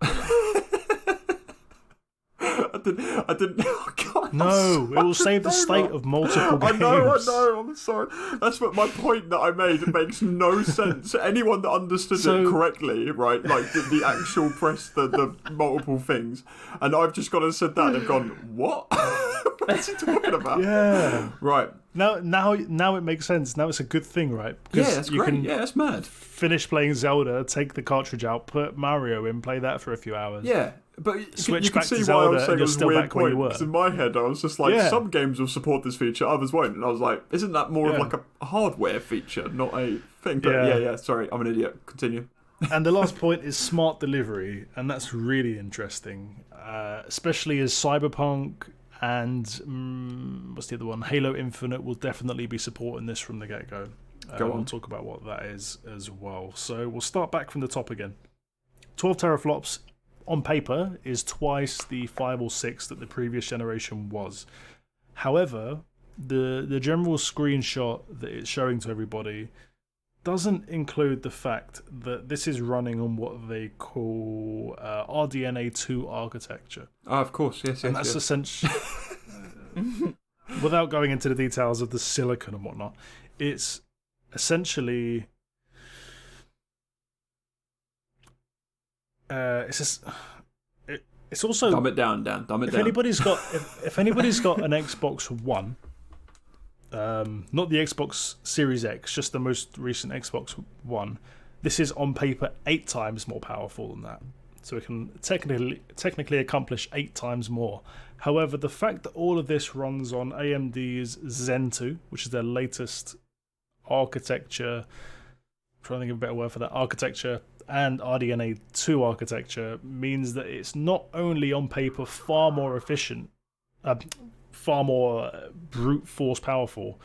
I didn't. Oh God, no, it will save the state of multiple games. I know. I'm sorry. That's what my point that I made. It makes no sense. Anyone that understood it correctly, right? Like the actual press, the multiple things, and I've just gone and said that. They've gone, what? What's he talking about? Yeah. Right. Now it makes sense. Now it's a good thing, right? Because that's great. Yeah, that's mad. Finish playing Zelda, take the cartridge out, put Mario in, play that for a few hours. Yeah. But switch you can back see to why Zelda I was saying it was a weird point. Because in my head, I was just like, some games will support this feature, others won't. And I was like, isn't that more of like a hardware feature, not a thing? But yeah, sorry, I'm an idiot. Continue. And the last point is smart delivery, and that's really interesting, especially as Cyberpunk and what's the other one? Halo Infinite will definitely be supporting this from the get-go. We'll talk about what that is as well. So we'll start back from the top again. 12 teraflops on paper is twice the 5 or 6 that the previous generation was. However, the general screenshot that it's showing to everybody doesn't include the fact that this is running on what they call RDNA 2 architecture. Oh, of course, yes. And that's essentially, without going into the details of the silicon and whatnot, it's essentially it's also dumb it down, Dan. Dumb it down. If anybody's got an Xbox One, not the Xbox Series X, just the most recent Xbox One, this is on paper 8 times more powerful than that. So it can technically accomplish 8 times more. However, the fact that all of this runs on AMD's Zen 2, which is their latest architecture, I'm trying to think of a better word for that, architecture, and RDNA 2 architecture, means that it's not only on paper far more efficient, far more brute force powerful,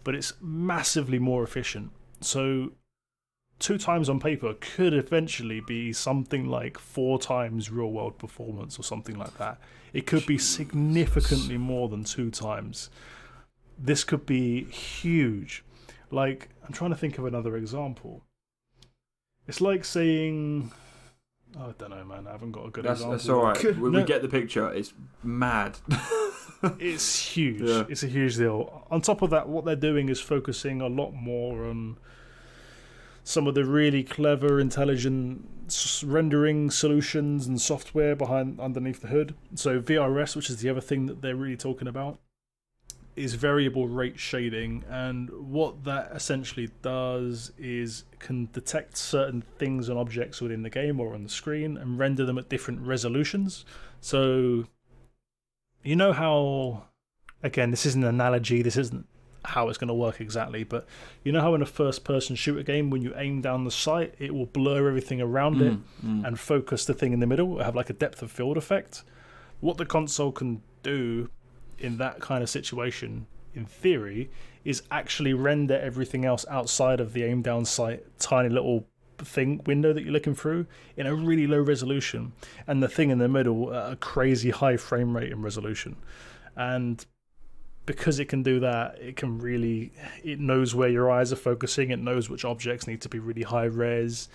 but it's massively more efficient. So 2 times on paper could eventually be something like 4 times real world performance or something like that. It could be significantly more than 2 times. This could be huge. Like, I'm trying to think of another example. It's like saying, I don't know, man. I haven't got a good example. That's all right. We get the picture. It's mad. It's huge. Yeah. It's a huge deal. On top of that, what they're doing is focusing a lot more on some of the really clever, intelligent rendering solutions and software underneath the hood. So VRS, which is the other thing that they're really talking about, is variable rate shading, and what that essentially does is can detect certain things and objects within the game or on the screen and render them at different resolutions. So you know how, again, this isn't an analogy, this isn't how it's going to work exactly, but you know how in a first-person shooter game, when you aim down the sight, it will blur everything around it and focus the thing in the middle, it'll have like a depth of field effect. What the console can do in that kind of situation, in theory, is actually render everything else outside of the aim down sight tiny little thing window that you're looking through in a really low resolution, and the thing in the middle at a crazy high frame rate and resolution. And because it can do that, it knows where your eyes are focusing, it knows which objects need to be really high res,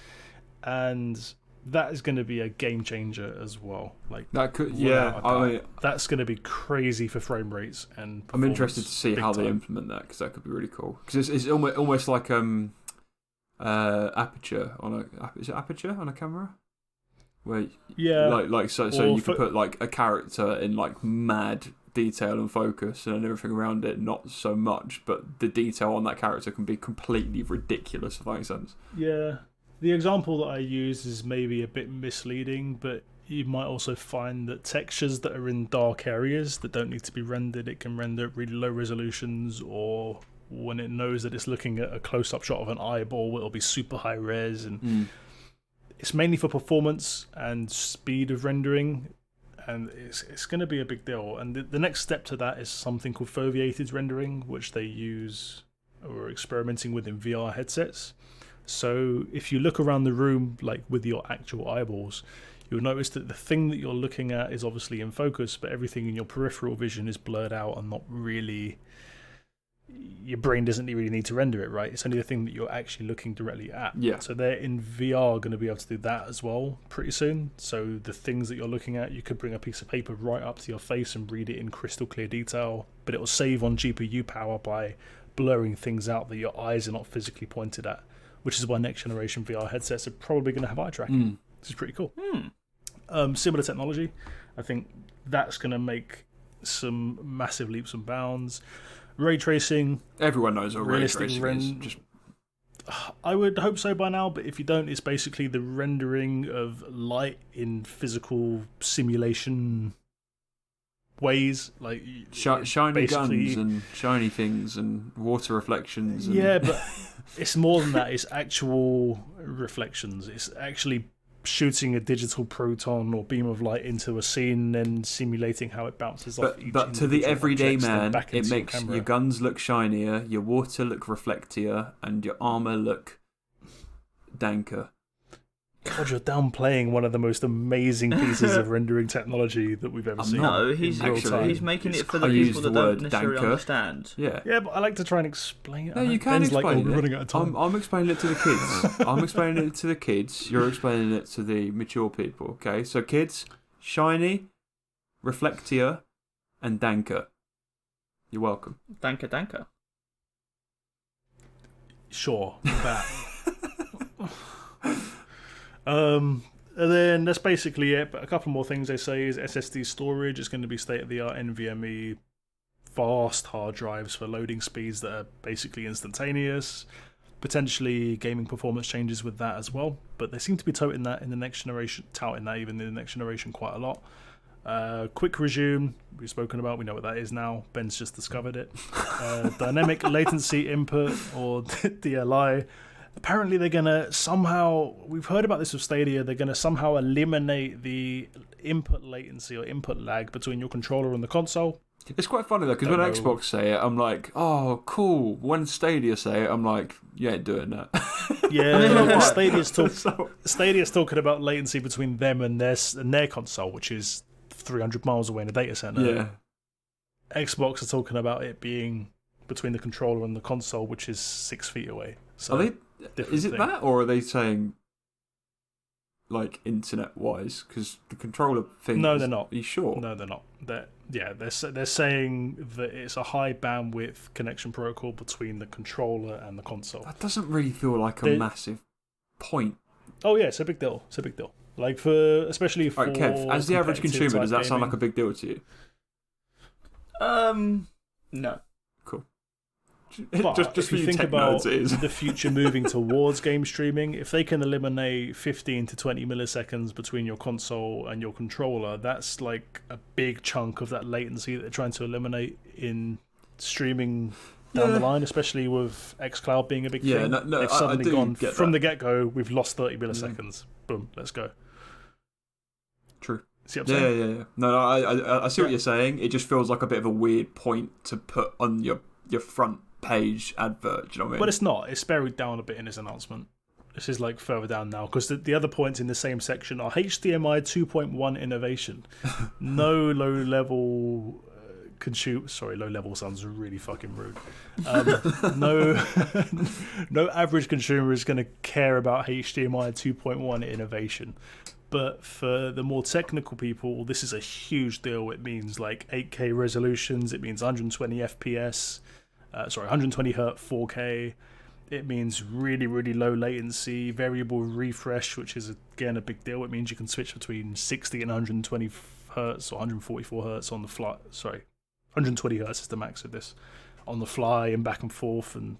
and that is going to be a game changer as well. Like that could, that's going to be crazy for frame rates and. I'm interested to see how they implement that, because that could be really cool. Because it's almost like aperture on a camera, where so you could put like a character in like mad detail and focus, and everything around it not so much, but the detail on that character can be completely ridiculous, if that makes sense. Yeah. The example that I use is maybe a bit misleading, but you might also find that textures that are in dark areas that don't need to be rendered, it can render at really low resolutions, or when it knows that it's looking at a close-up shot of an eyeball, it'll be super high res, and it's mainly for performance and speed of rendering, and it's going to be a big deal. And the next step to that is something called foveated rendering, which they use or are experimenting with in VR headsets. So if you look around the room, like with your actual eyeballs, you'll notice that the thing that you're looking at is obviously in focus, but everything in your peripheral vision is blurred out and not really. Your brain doesn't really need to render it, right? It's only the thing that you're actually looking directly at. Yeah. So they're in VR going to be able to do that as well pretty soon. So the things that you're looking at, you could bring a piece of paper right up to your face and read it in crystal clear detail, but it will save on GPU power by blurring things out that your eyes are not physically pointed at, which is why next generation VR headsets are probably going to have eye tracking. This is pretty cool. Similar technology. I think that's going to make some massive leaps and bounds. Ray tracing. Everyone knows what ray tracing is. I would hope so by now, but if you don't, it's basically the rendering of light in physical simulation ways, like shiny guns and shiny things and water reflections. Yeah, but it's more than that. It's actual reflections. It's actually shooting a digital proton or beam of light into a scene and simulating how it bounces off each. But to the everyday man, it makes your guns look shinier, your water look reflectier, and your armor look danker. God, you're downplaying one of the most amazing pieces of rendering technology that we've ever seen. No, he's making it for the people that don't necessarily understand. Yeah, but I like to try and explain it. No, you can explain it. We're running out of time. I'm explaining it to the kids. I'm explaining it to the kids. You're explaining it to the mature people. Okay, so kids, shiny, reflectia, and danker. You're welcome. Danker. Sure, that. And then that's basically it. But a couple more things they say is SSD storage is going to be state-of-the-art NVMe fast hard drives for loading speeds that are basically instantaneous. Potentially gaming performance changes with that as well. But they seem to be touting that even in the next generation quite a lot. Quick resume, we've spoken about, we know what that is now. Ben's just discovered it. Dynamic latency input, or DLI. Apparently they're going to somehow, we've heard about this with Stadia, they're going to somehow eliminate the input latency or input lag between your controller and the console. It's quite funny though, because when Xbox say it, I'm like, oh, cool. When Stadia say it, I'm like, you ain't doing that. Yeah, Stadia's talking about latency between them and their console, which is 300 miles away in a data center. Yeah. Xbox are talking about it being between the controller and the console, which is 6 feet away. So is it thing. That, or are they saying like internet wise? Because the controller thing. No, they're not. Are you sure? No, they're not. They're saying that it's a high bandwidth connection protocol between the controller and the console. That doesn't really feel like a massive point. Oh yeah, it's a big deal. Like especially for. Right, Kev, as the average consumer, does that sound like a big deal to you? No. Cool. But just if you think about the future moving towards game streaming, if they can eliminate 15 to 20 milliseconds between your console and your controller, that's like a big chunk of that latency that they're trying to eliminate in streaming down the line, especially with xCloud being a big thing. They've suddenly gone from the get-go, we've lost 30 milliseconds. Boom, let's go. True. See what I'm saying? Yeah. No, I see what you're saying. It just feels like a bit of a weird point to put on your front page advert. Do you know what I mean? But it's not. It's buried down a bit in his announcement. This is like further down now, because the other points in the same section are HDMI 2.1 innovation. No low-level low level sounds really fucking rude. No average consumer is going to care about HDMI 2.1 innovation. But for the more technical people, this is a huge deal. It means like 8K resolutions. It means 120 FPS. 120 Hz 4K. It means really, really low latency, variable refresh, which is again a big deal. It means you can switch between 60 and 120 Hz or 144 Hz on the fly. 120 Hz is the max of this on the fly and back and forth. And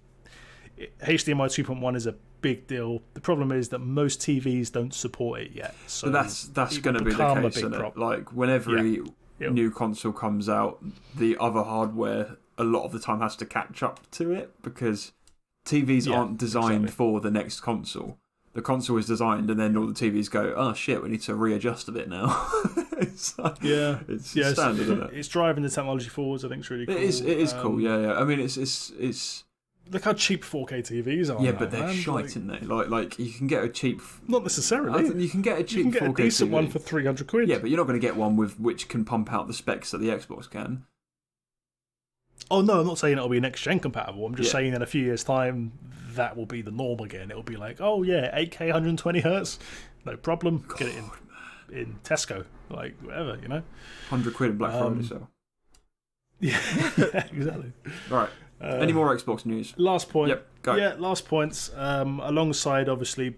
HDMI 2.1 is a big deal. The problem is that most TVs don't support it yet. So that's going to be the case, isn't it? Like when every new console comes out, the other hardware a lot of the time has to catch up to it, because TVs aren't designed for the next console. The console is designed, and then all the TVs go, oh shit, we need to readjust a bit now. It's like, it's standard, isn't it? It's driving the technology forwards. I think it's really cool. It is cool. Yeah. I mean, it's. Look how cheap 4K TVs are. Yeah, but they're shite, aren't they? Like you can get a cheap. Not necessarily. You can get a cheap 4K. You can get a decent one for £300. Yeah, but you're not going to get one which can pump out the specs that the Xbox can. Oh no, I'm not saying it'll be next gen compatible. I'm just saying in a few years' time that will be the norm again. It'll be like, oh yeah, 8K 120 Hz, no problem. God, get it in Tesco, like whatever, you know. £100 in Black Friday sale. Yeah, exactly. Right. Any more Xbox news? Last point. Yep, go. Yeah, last points. Alongside obviously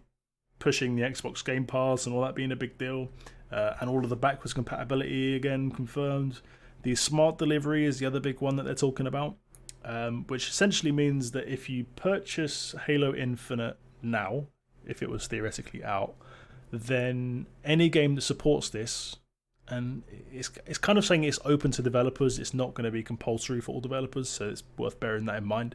pushing the Xbox Game Pass and all that being a big deal, and all of the backwards compatibility again confirmed. The smart delivery is the other big one that they're talking about, which essentially means that if you purchase Halo Infinite now, if it was theoretically out, then any game that supports this, and it's kind of saying it's open to developers, it's not going to be compulsory for all developers, so it's worth bearing that in mind.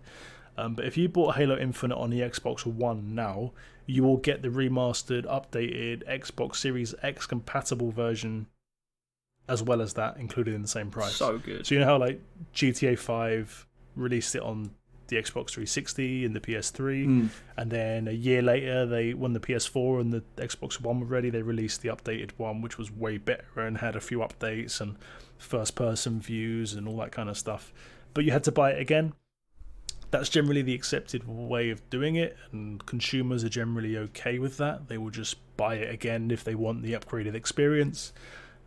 But if you bought Halo Infinite on the Xbox One now, you will get the remastered, updated Xbox Series X compatible version, as well as that included in the same price. So good. So you know how like GTA 5 released it on the Xbox 360 and the PS3, and then a year later, when the PS4 and the Xbox One were ready, they released the updated one, which was way better and had a few updates and first-person views and all that kind of stuff. But you had to buy it again. That's generally the accepted way of doing it, and consumers are generally okay with that. They will just buy it again if they want the upgraded experience.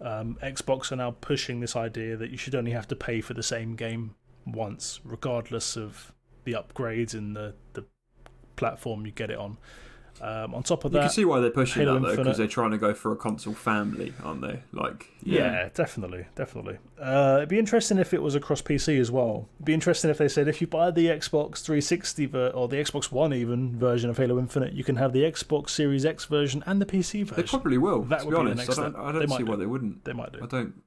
Xbox are now pushing this idea that you should only have to pay for the same game once, regardless of the upgrades and the platform you get it on. On top of that, you can see why they're pushing Halo that though, Infinite, because they're trying to go for a console family, aren't they? Yeah, definitely. It'd be interesting if it was across PC as well. It'd be interesting if they said if you buy the Xbox 360 or the Xbox One even version of Halo Infinite, you can have the Xbox Series X version and the PC version. They probably will. That to would be be honest, the next step. I don't see why they wouldn't. They might do. I don't.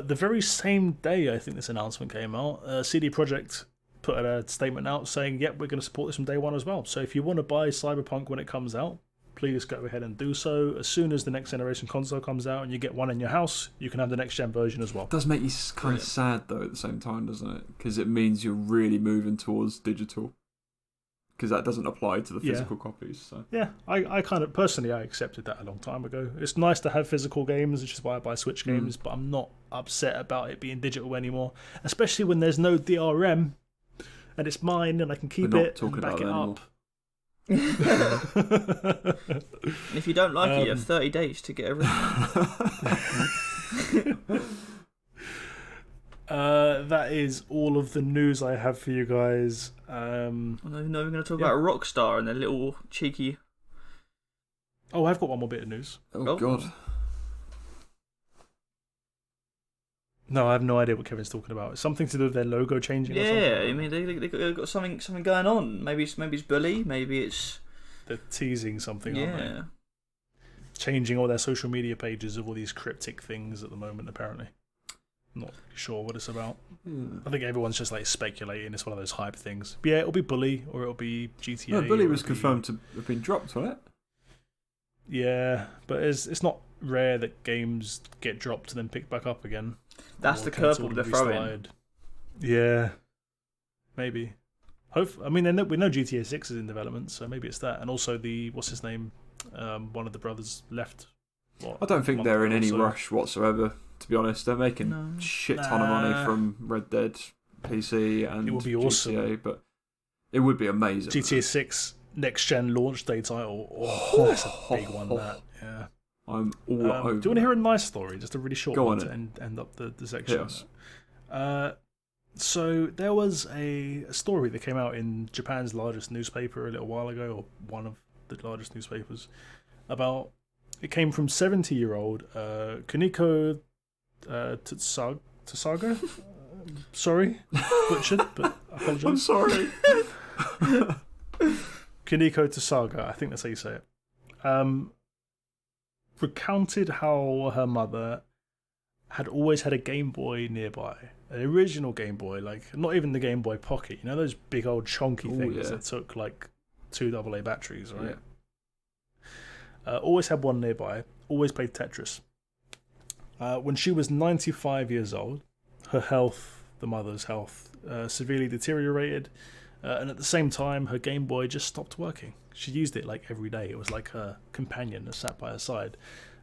The very same day I think this announcement came out, CD Projekt put a statement out saying, yep, we're going to support this from day one as well. So if you want to buy Cyberpunk when it comes out, please go ahead and do so. As soon as the next generation console comes out and you get one in your house, you can have the next gen version as well. It does make you kind of sad though at the same time, doesn't it? Because it means you're really moving towards digital. Because that doesn't apply to the physical copies. So. Yeah, I kind of, personally, I accepted that a long time ago. It's nice to have physical games, which is why I buy Switch games, but I'm not upset about it being digital anymore. Especially when there's no DRM, and it's mine, and I can keep it and back it up. And if you don't like it, you have 30 days to get everything. That is all of the news I have for you guys. I know we're going to talk about Rockstar and their little cheeky... Oh, I've got one more bit of news. Oh, God. No, I have no idea what Kevin's talking about. It's something to do with their logo changing or something. Yeah, I mean, they've got something going on. Maybe it's Bully, maybe it's... They're teasing something, aren't they? Changing all their social media pages of all these cryptic things at the moment, apparently. Not sure what it's about. I think everyone's just like speculating. It's one of those hype things. But yeah, it'll be Bully or it'll be GTA. No, Bully was confirmed to have been dropped, wasn't it? Yeah, but it's not rare that games get dropped and then picked back up again. That's the curveball they're throwing. Yeah, maybe. I mean, we know GTA 6 is in development, so maybe it's that. And also what's his name? One of the brothers left. I don't think they're in any rush whatsoever. To be honest, they're making shit ton of money from Red Dead PC and it would be GTA, awesome. But it would be amazing. GTA 6 next gen launch day title. Oh, that's a big one. That I'm all over. Do you want to hear a nice story? Just a really short one to end up the section. Yes. So there was a story that came out in Japan's largest newspaper a little while ago, or one of the largest newspapers, about. It came from 70-year-old Kuniko Tsusaga. Sorry, butchered, but I apologize. I'm sorry. Kuniko Tsusaga, I think that's how you say it. Recounted how her mother had always had a Game Boy nearby. An original Game Boy, like not even the Game Boy Pocket. You know those big old chonky things that took like 2 AA batteries, right? Yeah. Always had one nearby. Always played Tetris. When she was 95 years old, her health, the mother's health, severely deteriorated. And at the same time, her Game Boy just stopped working. She used it like every day. It was like her companion that sat by her side.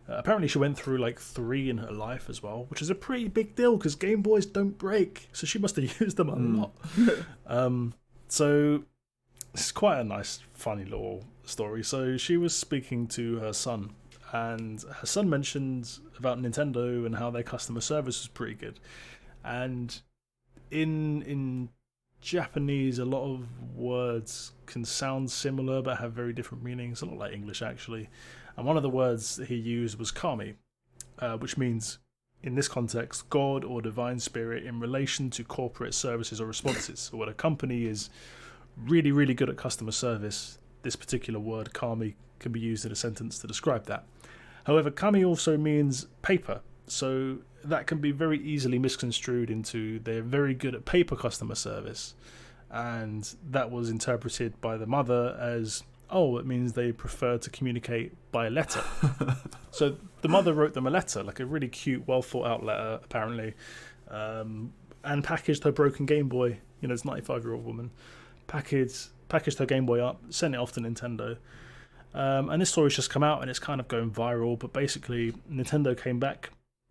Apparently she went through like 3 in her life as well, which is a pretty big deal because Game Boys don't break. So she must have used them a lot. So it's quite a nice, funny little story. So she was speaking to her son, and her son mentioned about Nintendo and how their customer service was pretty good. And in Japanese, a lot of words can sound similar but have very different meanings, a lot like English actually. And one of the words he used was kami, which means, in this context, God or divine spirit in relation to corporate services or responses. So when a company is really, really good at customer service, this particular word, kami, can be used in a sentence to describe that. However, kami also means paper. So that can be very easily misconstrued into they're very good at paper customer service. And that was interpreted by the mother as, it means they prefer to communicate by letter. So the mother wrote them a letter, like a really cute, well thought out letter, apparently, and packaged her broken Game Boy this 95-year-old woman, packaged her Game Boy up, sent it off to Nintendo. And this story's just come out and it's kind of going viral. But basically, Nintendo came back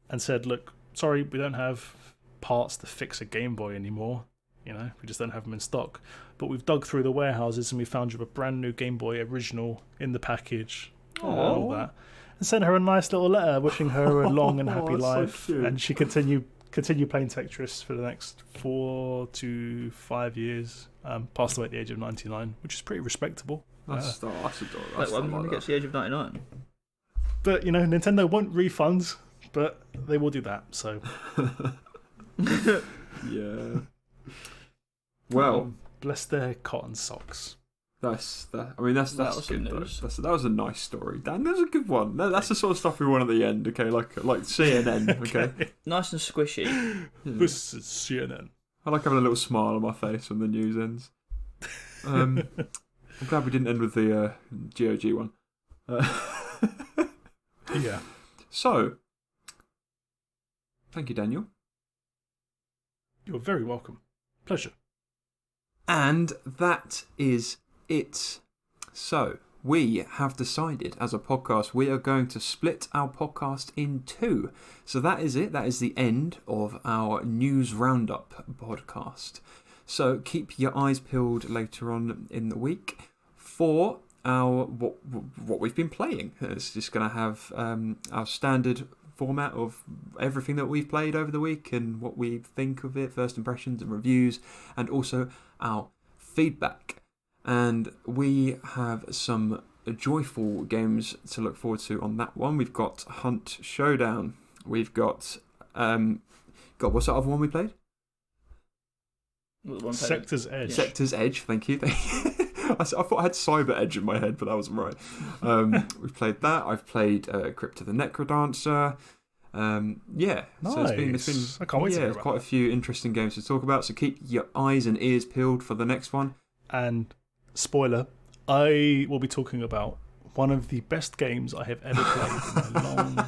and said, look, sorry, we don't have parts to fix a Game Boy anymore. We just don't have them in stock. But we've dug through the warehouses and we found you a brand new Game Boy original in the package. All that. And sent her a nice little letter wishing her a long and happy life. So and she continue playing Tetris for the next 4 to 5 years. Passed away at the age of 99, which is pretty respectable. That's adorable. When we get to the age of 99. But, Nintendo won't refund, but they will do that, so. Yeah. Well. Bless their cotton socks. That's good. That was a nice story. Dan, that's a good one. That's the sort of stuff we want at the end, okay? Like CNN, okay? Nice and squishy. Yeah. This is CNN. I like having a little smile on my face when the news ends. I'm glad we didn't end with the GOG one. Yeah. So, thank you, Daniel. You're very welcome. Pleasure. And that is it. So, we have decided as a podcast we are going to split our podcast in two. So that is it. That is the end of our news roundup podcast. So keep your eyes peeled later on in the week for our what we've been playing. It's just going to have our standard format of everything that we've played over the week and what we think of it, first impressions and reviews, and also our feedback. And we have some joyful games to look forward to on that one. We've got Hunt Showdown. We've got what's that other one we played? Sector's Edge. Sector's Edge, thank you. I thought I had Cyber Edge in my head, but that wasn't right. We've played that. I've played Crypt of the Necrodancer. Yeah, nice. So it's been I can't wait to hear about quite a few interesting games to talk about. So keep your eyes and ears peeled for the next one. And spoiler, I will be talking about one of the best games I have ever played in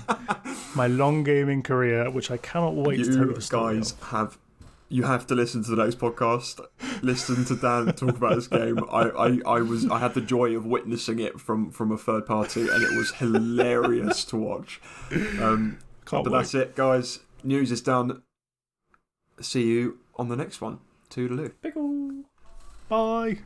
my long gaming career, which I cannot wait to tell you the story of. You have to listen to the next podcast. Listen to Dan talk about this game. I had the joy of witnessing it from a third party, and it was hilarious to watch. But that's it, guys. News is done. See you on the next one. Toodaloo. Pickle. Bye.